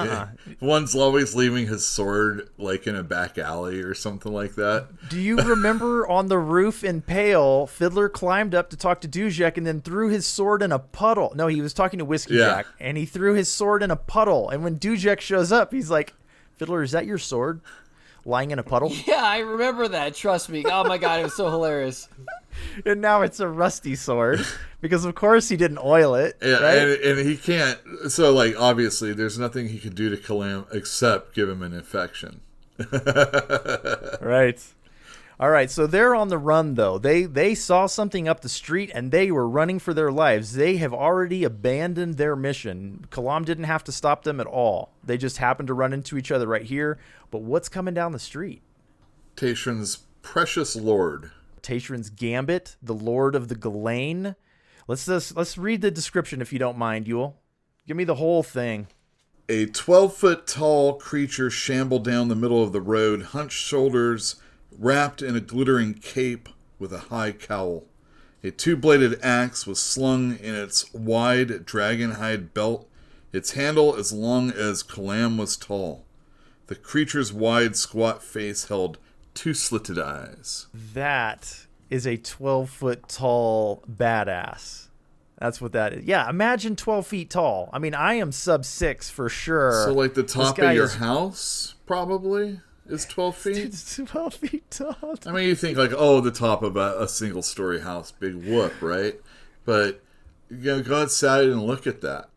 one's always leaving his sword, like, in a back alley or something like that. Do you remember on the roof in Pale, Fiddler climbed up to talk to Dujek and then threw his sword in a puddle? No, he was talking to Whiskey Yeah. Jack, and he threw his sword in a puddle. And when Dujek shows up, he's like, Fiddler, is that your sword lying in a puddle? Yeah, I remember that. Trust me. Oh my God, it was so hilarious. And now it's a rusty sword because, of course, he didn't oil it. Yeah, right? and he can't. So, like, obviously, there's nothing he could do to Kalam except give him an infection. Right. All right, so they're on the run, though. They saw something up the street, and they were running for their lives. They have already abandoned their mission. Kalam didn't have to stop them at all. They just happened to run into each other right here. But what's coming down the street? Tashrin's precious lord. Tashrin's Gambit, the Lord of the Ghislaine. Let's read the description if you don't mind, Yule. Give me the whole thing. A 12-foot tall creature shambled down the middle of the road, hunched shoulders, wrapped in a glittering cape with a high cowl. A two-bladed axe was slung in its wide dragon-hide belt, its handle as long as Kalam was tall. The creature's wide, squat face held two slitted eyes. That is a 12-foot tall badass. That's what that is. Yeah, imagine 12 feet tall. I mean, I am sub 6 for sure. So, like, the top guy of your is- house, probably, is 12 feet? It's 12 feet tall. I mean, you think, like, oh, the top of a single-story house, big whoop, right? But, you know, go outside and look at that.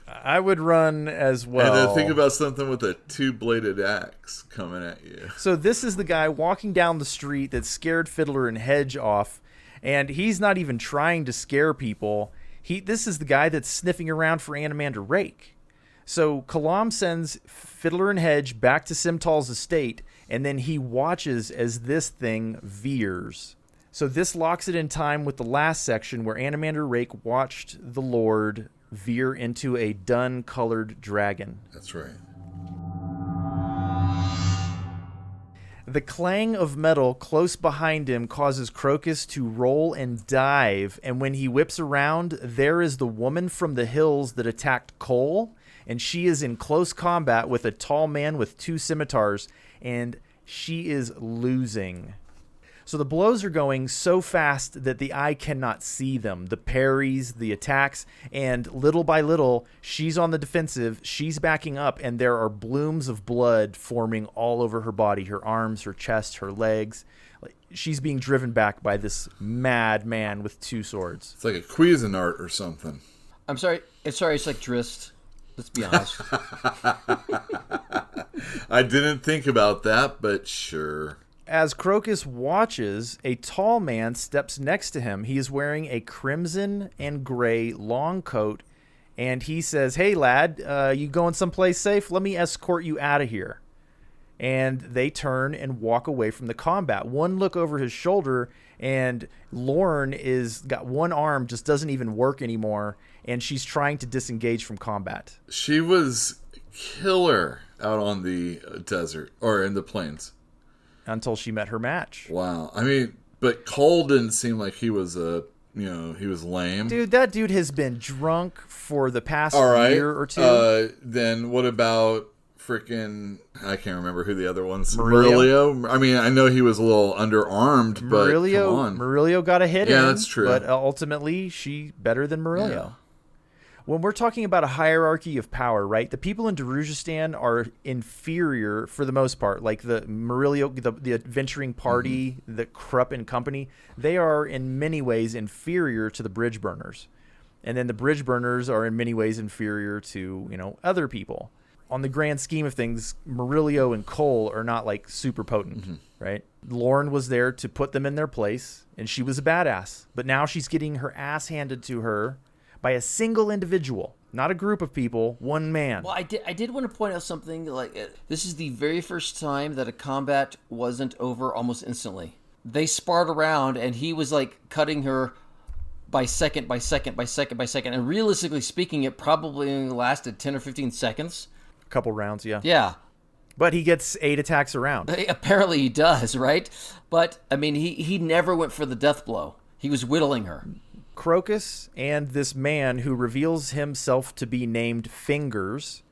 I would run as well. And then think about something with a two-bladed axe coming at you. So this is the guy walking down the street that scared Fiddler and Hedge off, and he's not even trying to scare people. This is the guy that's sniffing around for Animander Rake. So Kalam sends Fiddler and Hedge back to Simtal's estate, and then he watches as this thing veers. So this locks it in time with the last section where Animander Rake watched the Lord veer into a dun-colored dragon. That's right. The clang of metal close behind him causes Crokus to roll and dive, and when he whips around, there is the woman from the hills that attacked Cole, and she is in close combat with a tall man with two scimitars, and she is losing. So the blows are going so fast that the eye cannot see them. The parries, the attacks, and little by little, she's on the defensive, she's backing up, and there are blooms of blood forming all over her body, her arms, her chest, her legs. She's being driven back by this mad man with 2 swords. It's like a Cuisinart or something. I'm sorry. It's like Drist. Let's be honest. I didn't think about that, but sure. As Crokus watches, a tall man steps next to him. He is wearing a crimson and gray long coat, and he says, "Hey, lad, you going someplace safe? Let me escort you out of here." And they turn and walk away from the combat. One look over his shoulder, and Lorn is got one arm, just doesn't even work anymore, and she's trying to disengage from combat. She was killer out on the desert, or in the plains. Until she met her match. Wow. I mean, but Cole didn't seem like he was he was lame. Dude, that dude has been drunk for the past year or two. Then what about freaking, I can't remember who the other one's. Murillo? I mean, I know he was a little underarmed, but come on. Murillo got a hit in. Yeah, that's true. But ultimately, she better than Murillo. Yeah. When we're talking about a hierarchy of power, right? The people in Darujhistan are inferior for the most part. Like the Murillo, the adventuring party, the Krupp and company, they are in many ways inferior to the bridge burners. And then the bridge burners are in many ways inferior to, other people. On the grand scheme of things, Murillo and Cole are not like super potent, right? Lorn was there to put them in their place, and she was a badass. But now she's getting her ass handed to her by a single individual, not a group of people, one man. Well, I did want to point out something. This is the very first time that a combat wasn't over almost instantly. They sparred around, and he was cutting her by second, by second, by second, by second. And realistically speaking, it probably only lasted 10 or 15 seconds. A couple rounds, yeah. Yeah. But he gets 8 attacks a round. Apparently he does, right? But, I mean, he never went for the death blow. He was whittling her. Crokus and this man who reveals himself to be named Fingers,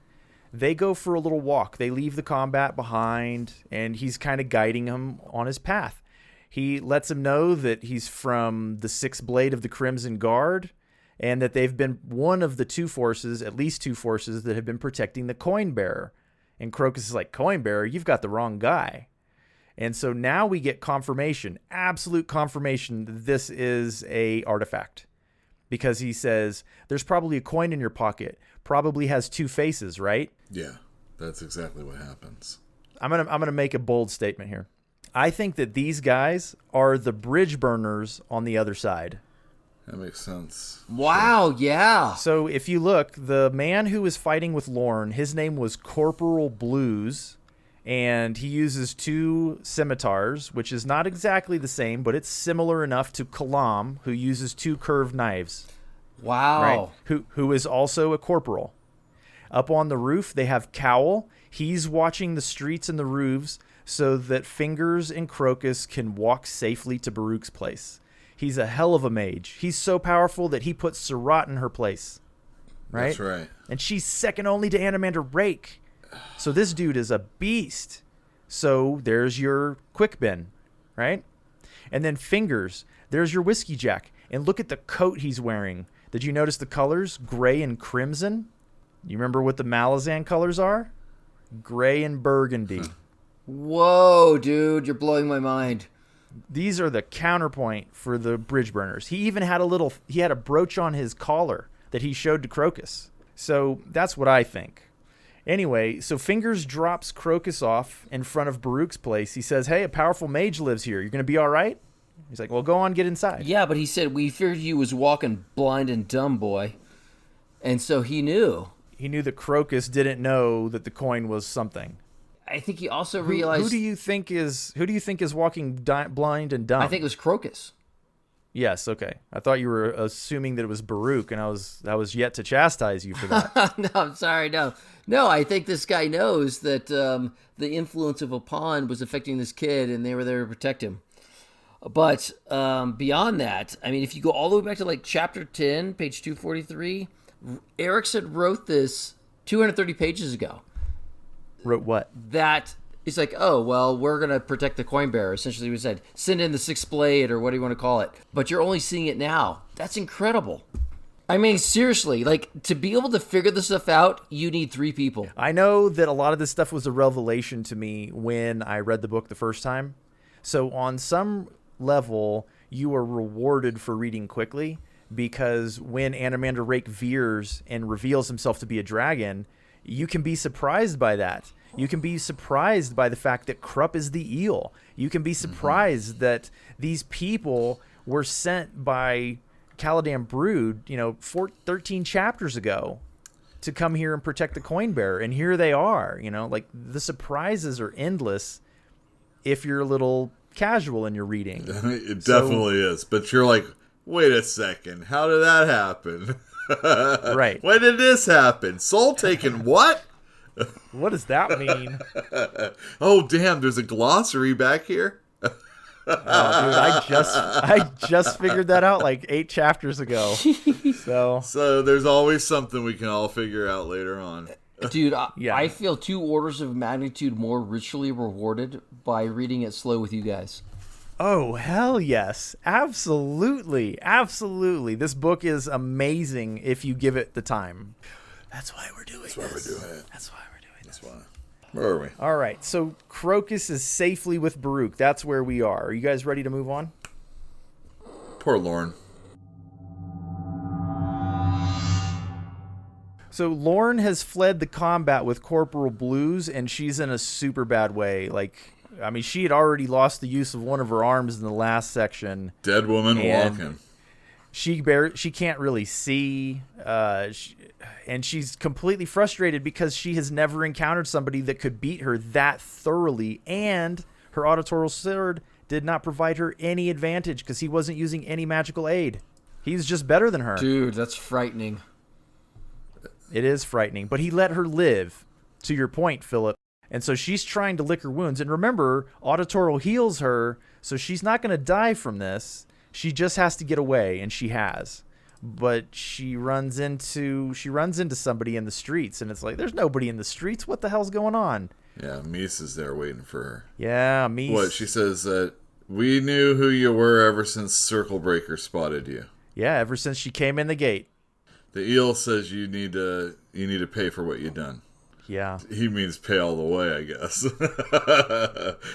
they go for a little walk. They leave the combat behind, and he's kind of guiding him on his path. He lets him know that he's from the 6th Blade of the Crimson Guard, and that they've been one of the 2 forces, at least 2 forces, that have been protecting the coin bearer. And Crokus is like, coin bearer? You've got the wrong guy. And so now we get confirmation, absolute confirmation that this is a artifact. Because he says, there's probably a coin in your pocket, probably has 2 faces, right? Yeah, that's exactly what happens. I'm gonna make a bold statement here. I think that these guys are the bridge burners on the other side. That makes sense. Wow, yeah. So if you look, the man who was fighting with Lorn, his name was Corporal Blues. And he uses 2 scimitars, which is not exactly the same, but it's similar enough to Kalam, who uses 2 curved knives. Wow. Right? Who is also a corporal. Up on the roof, they have Cowl. He's watching the streets and the roofs so that Fingers and Crokus can walk safely to Baruk's place. He's a hell of a mage. He's so powerful that he puts Surat in her place. Right? That's right. And she's second only to Animander Rake. So this dude is a beast. So there's your quick bin, right? And then Fingers, there's your Whiskey Jack. And look at the coat he's wearing. Did you notice the colors? Gray and crimson. You remember what the Malazan colors are? Gray and burgundy. Whoa, dude, you're blowing my mind. These are the counterpoint for the bridge burners. He even had a brooch on his collar that he showed to Crokus. So that's what I think. Anyway, so Fingers drops Crokus off in front of Baruk's place. He says, hey, a powerful mage lives here. You're going to be all right? He's like, well, go on, get inside. Yeah, but he said, we feared you was walking blind and dumb, boy. And so he knew. He knew that Crokus didn't know that the coin was something. I think he also realized... Who do you think is walking blind and dumb? I think it was Crokus. Yes, okay. I thought you were assuming that it was Baruk, and I was yet to chastise you for that. No, I'm sorry, no. No, I think this guy knows that the influence of a pawn was affecting this kid, and they were there to protect him. But beyond that, I mean, if you go all the way back to chapter 10, page 243, Erikson wrote this 230 pages ago. Wrote what? That He's like, oh, well, we're going to protect the coin bearer. Essentially, we said, send in the sixth blade or what do you want to call it. But you're only seeing it now. That's incredible. I mean, seriously, like, to be able to figure this stuff out, you need 3 people. I know that a lot of this stuff was a revelation to me when I read the book the first time. So on some level, you are rewarded for reading quickly, because when Animander Rake veers and reveals himself to be a dragon, you can be surprised by that. You can be surprised by the fact that Krupp is the eel. You can be surprised that these people were sent by Caladan Brood, 13 chapters ago to come here and protect the coin bearer. And here they are, like the surprises are endless if you're a little casual in your reading. It definitely is. But you're like, wait a second. How did that happen? Right. When did this happen? Soul taken what? What does that mean? Oh, damn, there's a glossary back here. Oh, dude, I just figured that out like 8 chapters ago. So there's always something we can all figure out later on. Dude, I feel 2 orders of magnitude more ritually rewarded by reading it slow with you guys. Oh, hell yes. Absolutely. Absolutely. This book is amazing if you give it the time. That's why we're doing this. That's why we're doing it. That's why we're doing this. That's why. Where are we? All right. So Crokus is safely with Baruk. That's where we are. Are you guys ready to move on? Poor Lorn. So Lorn has fled the combat with Corporal Blues, and she's in a super bad way. She had already lost the use of one of her arms in the last section. Dead woman walking. She can't really see, and she's completely frustrated because she has never encountered somebody that could beat her that thoroughly, and her auditorial sword did not provide her any advantage because he wasn't using any magical aid. He's just better than her. Dude, that's frightening. It is frightening, but he let her live, to your point, Philip. And so she's trying to lick her wounds. And remember, auditorial heals her, so she's not going to die from this. She just has to get away, and she has. But she runs into somebody in the streets, and it's like, there's nobody in the streets. What the hell's going on? Yeah, Mies is there waiting for her. Yeah, Mies. What, she says that we knew who you were ever since Circle Breaker spotted you. Yeah, ever since she came in the gate. The eel says you need to pay for what you've done. Yeah. He means pay all the way, I guess.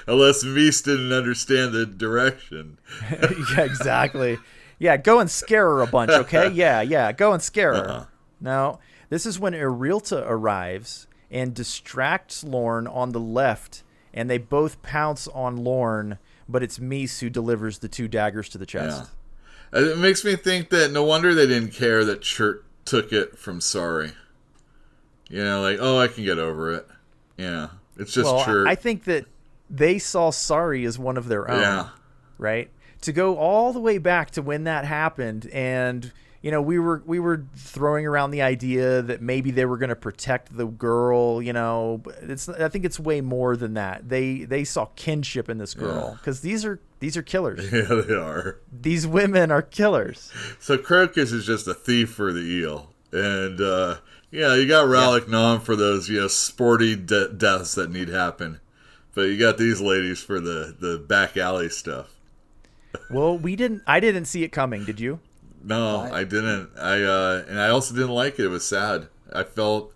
Unless Mies didn't understand the direction. Yeah, exactly. Yeah, go and scare her a bunch, okay? Yeah, go and scare her. Now, this is when Erilta arrives and distracts Lorn on the left, and they both pounce on Lorn, but it's Mies who delivers the 2 daggers to the chest. Yeah. It makes me think that no wonder they didn't care that Chert took it from Sorry. I can get over it. Yeah, it's just Chert. I think that they saw Sorry as one of their own. Yeah. Right? To go all the way back to when that happened, and we were throwing around the idea that maybe they were going to protect the girl. I think it's way more than that. They saw kinship in this girl because these are killers. Yeah, they are. These women are killers. So Crokus is just a thief for the eel, and you got Ralik Nom for those sporty deaths that need happen, but you got these ladies for the back alley stuff. Well, I didn't see it coming. Did you? No, I didn't. And I also didn't like it. It was sad. I felt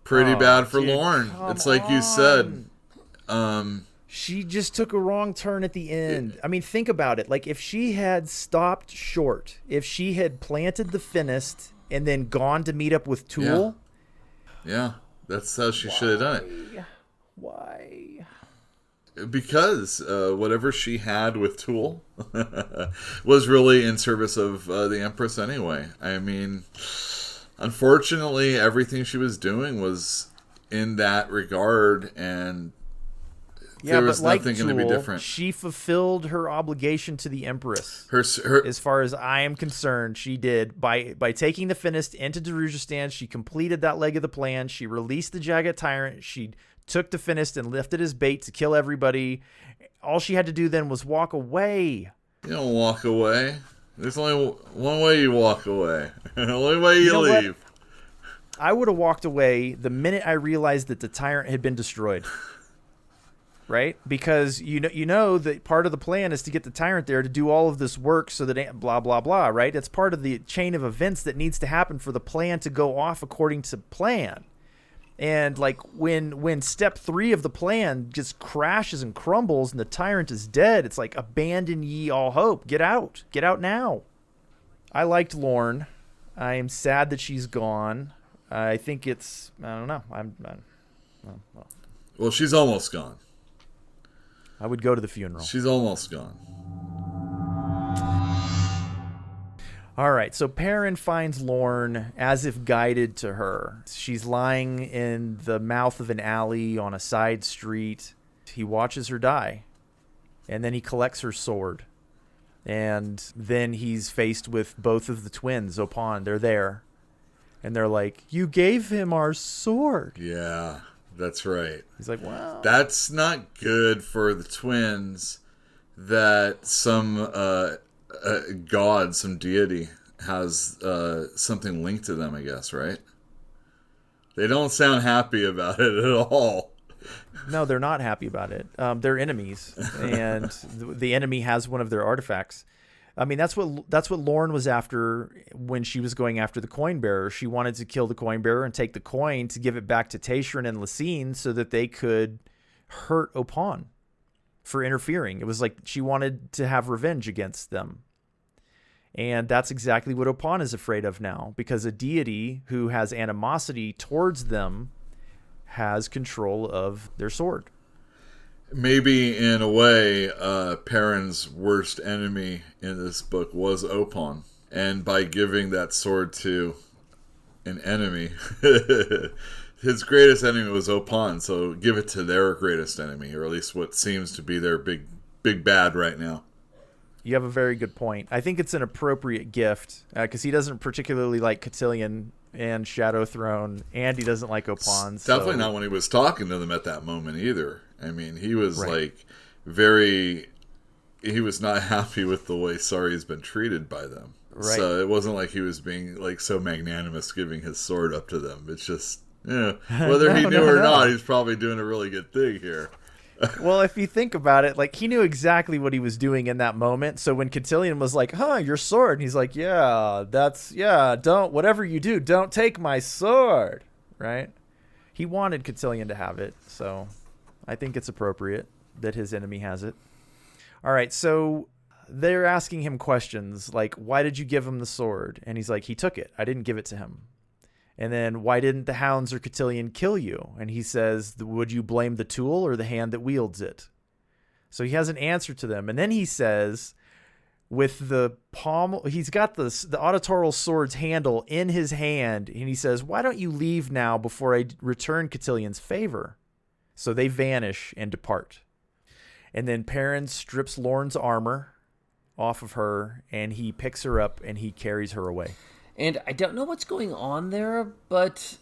pretty bad for Lorn. It's like you said. She just took a wrong turn at the end. I mean, think about it. Like, if she had stopped short, if she had planted the Finnest and then gone to meet up with Tool. Yeah, that's how she should have done it. Why? Because whatever she had with Tool was really in service of the Empress anyway. I mean, unfortunately, everything she was doing was in that regard, and there was nothing going to be different. She fulfilled her obligation to the Empress. Her, as far as I am concerned, she did. By taking the Finnest into Darujhistan, she completed that leg of the plan. She released the Jagged Tyrant. She took the Finnest and lifted his bait to kill everybody. All she had to do then was walk away. You don't walk away. There's only one way you walk away. The only way you leave. What? I would have walked away the minute I realized that the Tyrant had been destroyed. right? Because you know that part of the plan is to get the tyrant there to do all of this work so that blah, blah, blah, right? It's part of the chain of events that needs to happen for the plan to go off according to plan. And like when step 3 of the plan just crashes and crumbles and the tyrant is dead, it's like, abandon ye all hope. Get out now. I liked Lorn. I am sad that she's gone. I think I don't know. Well, she's almost gone. I would go to the funeral. She's almost gone. All right, so Perrin finds Lorn as if guided to her. She's lying in the mouth of an alley on a side street. He watches her die, and then he collects her sword. And then he's faced with both of the twins, Opon. They're there. And they're like, you gave him our sword. Yeah, that's right. He's like, wow. That's not good for the twins that some god, some deity has something linked to them, I guess, right? They don't sound happy about it at all. No, they're not happy about it. They're enemies, and the enemy has one of their artifacts. I mean, that's what Lorn was after when she was going after the coin bearer. She wanted to kill the coin bearer and take the coin to give it back to Tayshrin and Lasine so that they could hurt Opon for interfering. It was like she wanted to have revenge against them. And that's exactly what Opon is afraid of now, because a deity who has animosity towards them has control of their sword. Maybe, in a way, Perrin's worst enemy in this book was Opon. And by giving that sword to an enemy, his greatest enemy was Opon, so give it to their greatest enemy, or at least what seems to be their big bad right now. You have a very good point. I think it's an appropriate gift, because he doesn't particularly like Cotillion and Shadow Throne, and he doesn't like Opon. Definitely not when he was talking to them at that moment either. I mean, he was right. He was not happy with the way Sari's been treated by them. Right. So it wasn't like he was being like so magnanimous giving his sword up to them. It's just, whether he knew or not, he's probably doing a really good thing here. Well, if you think about it, like, he knew exactly what he was doing in that moment. So when Cotillion was like, your sword, and he's like, whatever you do, don't take my sword, right? He wanted Cotillion to have it, so I think it's appropriate that his enemy has it. All right, so they're asking him questions like, why did you give him the sword? And he's like, he took it. I didn't give it to him. And then, why didn't the hounds or Cotillion kill you? And he says, would you blame the tool or the hand that wields it? So he has an answer to them. And then he says, with the palm, he's got the auditorial sword's handle in his hand. And he says, why don't you leave now before I return Cotillion's favor? So they vanish and depart. And then Perrin strips Lorn's armor off of her, and he picks her up and he carries her away. And I don't know what's going on there, but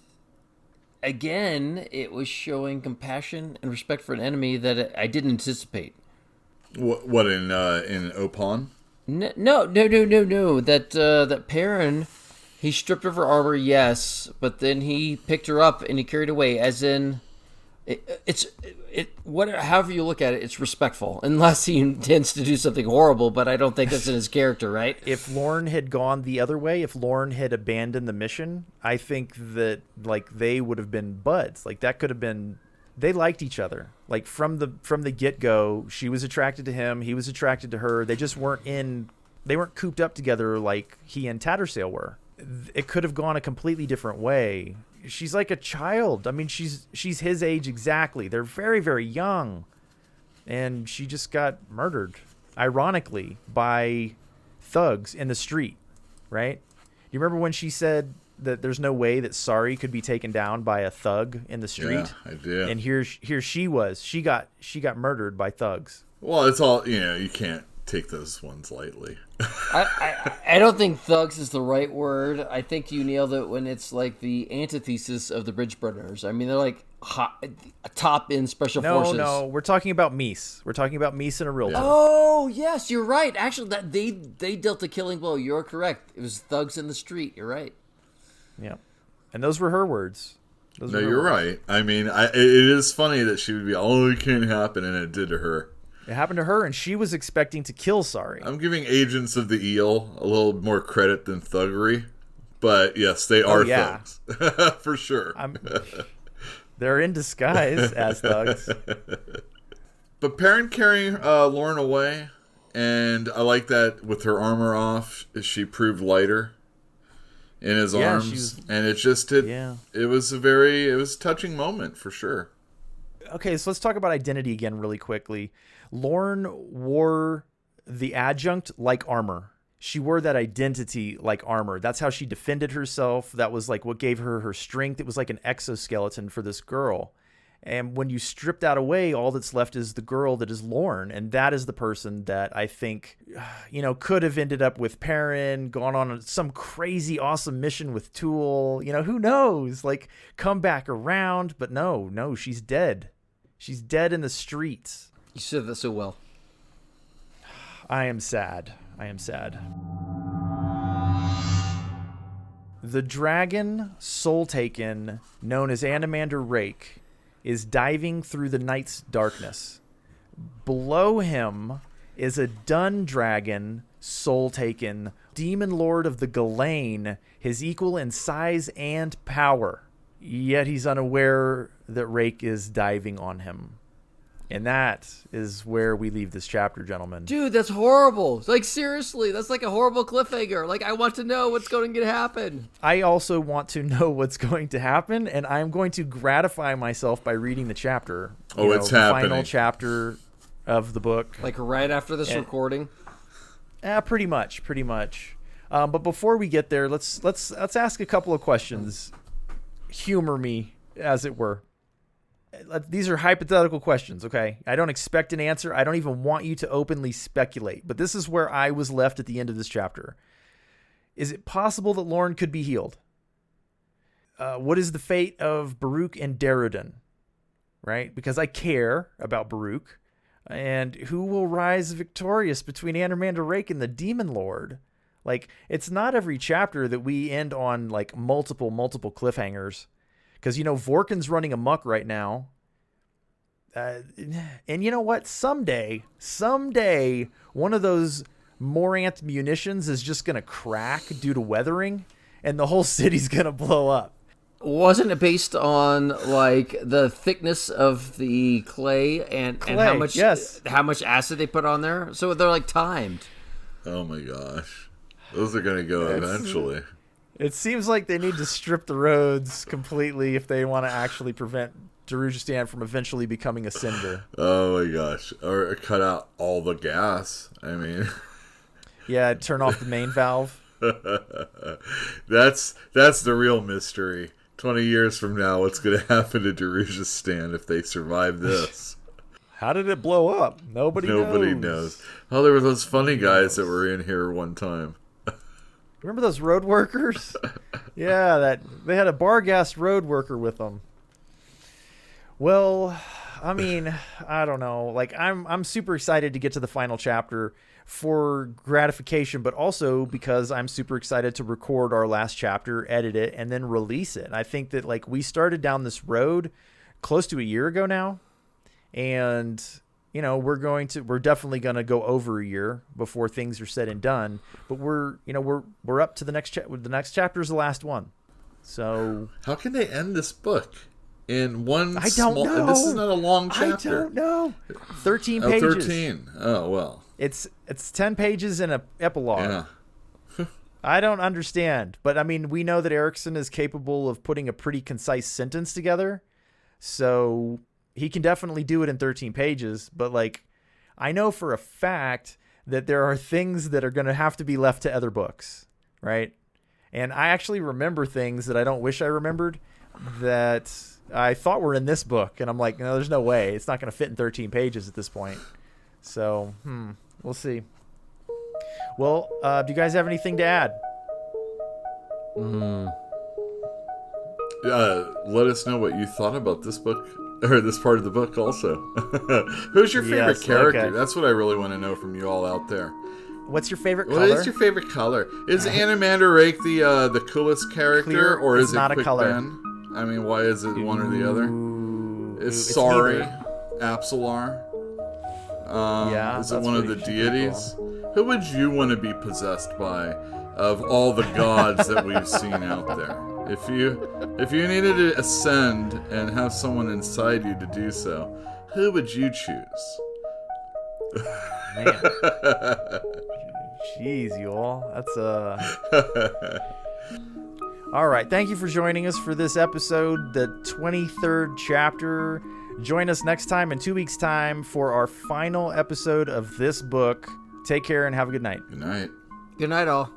again, it was showing compassion and respect for an enemy that I didn't anticipate. What in Opon? No. That Perrin, he stripped of her armor, yes, but then he picked her up and he carried away, as in, however you look at it, it's respectful, unless he intends to do something horrible, but I don't think that's in his character, right? If Lorn had gone the other way, if Lorn had abandoned the mission, I think that, like, they would have been buds. Like, that could have been, they liked each other. Like, from the get-go, she was attracted to him, he was attracted to her. They just they weren't cooped up together like he and Tattersail were. It could have gone a completely different way. She's like a child. I mean, she's his age exactly. They're very, very young. And she just got murdered, ironically, by thugs in the street, right? You remember when she said that there's no way that Sari could be taken down by a thug in the street? Yeah, I did. And here she was. She got murdered by thugs. Well, it's all, you can't take those ones lightly. I don't think thugs is the right word. I think you nailed it when it's like the antithesis of the Bridge Burners. I mean, they're like top in special forces. No, we're talking about Mies. We're talking about Mies in a real time. Oh, yes, you're right. Actually, that they dealt a killing blow. You're correct. It was thugs in the street. You're right. Yeah. And those were her words. Those No, are her you're words. right. I mean, it is funny that she would be, oh, it can't happen, and it did to her. It happened to her, and she was expecting to kill Sari. I'm giving Agents of the Eel a little more credit than thuggery, but yes, they are thugs. For sure. They're in disguise as thugs. But Perrin carrying Lorn away, and I like that with her armor off, she proved lighter in his arms, and it just did. Yeah. It was a touching moment for sure. Okay, so let's talk about identity again really quickly. Lorn wore the adjunct like armor. She wore that identity like armor. That's how she defended herself. That was like what gave her her strength. It was like an exoskeleton for this girl. And when you strip that away, all that's left is the girl that is Lorn. And that is the person that I think, could have ended up with Perrin, gone on some crazy awesome mission with Tool. Who knows? Like, come back around. But no, she's dead. She's dead in the streets. You said that so well. I am sad. The dragon soul taken, known as Animander Rake, is diving through the night's darkness. Below him is a dun dragon soul taken, demon lord of the Ghislaine, his equal in size and power. Yet he's unaware that Rake is diving on him. And that is where we leave this chapter, gentlemen. Dude, that's horrible. Like, seriously, that's like a horrible cliffhanger. Like, I want to know what's going to happen. I also want to know what's going to happen, and I'm going to gratify myself by reading the chapter. It's happening. The final chapter of the book. Like, right after this recording? Pretty much. But before we get there, let's ask a couple of questions. Humor me, as it were. These are hypothetical questions, okay? I don't expect an answer. I don't even want you to openly speculate. But this is where I was left at the end of this chapter. Is it possible that Lorn could be healed? What is the fate of Baruk and Darujhistan? Right? Because I care about Baruk. And who will rise victorious between Animander Rake and the Demon Lord? Like, it's not every chapter that we end on, like, multiple cliffhangers. Because, Vorkin's running amok right now. And you know what? Someday, one of those Morant munitions is just going to crack due to weathering, and the whole city's going to blow up. Wasn't it based on, like, the thickness of the clay and how much acid they put on there? So they're, like, timed. Oh, my gosh. Those are going to go eventually. It seems like they need to strip the roads completely if they want to actually prevent Darujhistan from eventually becoming a cinder. Oh my gosh. Or cut out all the gas. I mean. Yeah, turn off the main valve. That's the real mystery. 20 years from now, what's going to happen to Darujhistan if they survive this? How did it blow up? Nobody knows. Oh, there were those funny guys that were in here one time. Remember those road workers? Yeah, they had a bar-gassed road worker with them. Well, I mean, I don't know. Like, I'm super excited to get to the final chapter for gratification, but also because I'm super excited to record our last chapter, edit it, and then release it. I think that, like, we started down this road close to a year ago now, and we're definitely going to go over a year before things are said and done, but we're up to the next the next chapter is the last one. So how can they end this book in one I don't know. This is not a long chapter. I don't know. 13 pages. 13. Oh, well. It's 10 pages and an epilogue. Yeah. I don't understand, but I mean, we know that Erikson is capable of putting a pretty concise sentence together. So he can definitely do it in 13 pages, but like, I know for a fact that there are things that are going to have to be left to other books, right? And I actually remember things that I don't wish I remembered that I thought were in this book. And I'm like, no, there's no way. It's not going to fit in 13 pages at this point. So, we'll see. Well, do you guys have anything to add? Let us know what you thought about this book. Or this part of the book also. Who's your favorite character? Okay. That's what I really want to know from you all out there. What's your favorite color? What is your favorite color? Is Animander Rake the coolest character? Clear or is it not Quick a color. Ben? I mean, why is it one or the other? It's Sorry, neither. Apsalar. Yeah, Is it that's one of the pretty deities? Who would you want to be possessed by of all the gods that we've seen out there? If you needed to ascend and have someone inside you to do so, who would you choose? Man. Jeez, you all. That's All right. Thank you for joining us for this episode, the 23rd chapter. Join us next time in 2 weeks' time for our final episode of this book. Take care and have a good night. Good night. Good night, all.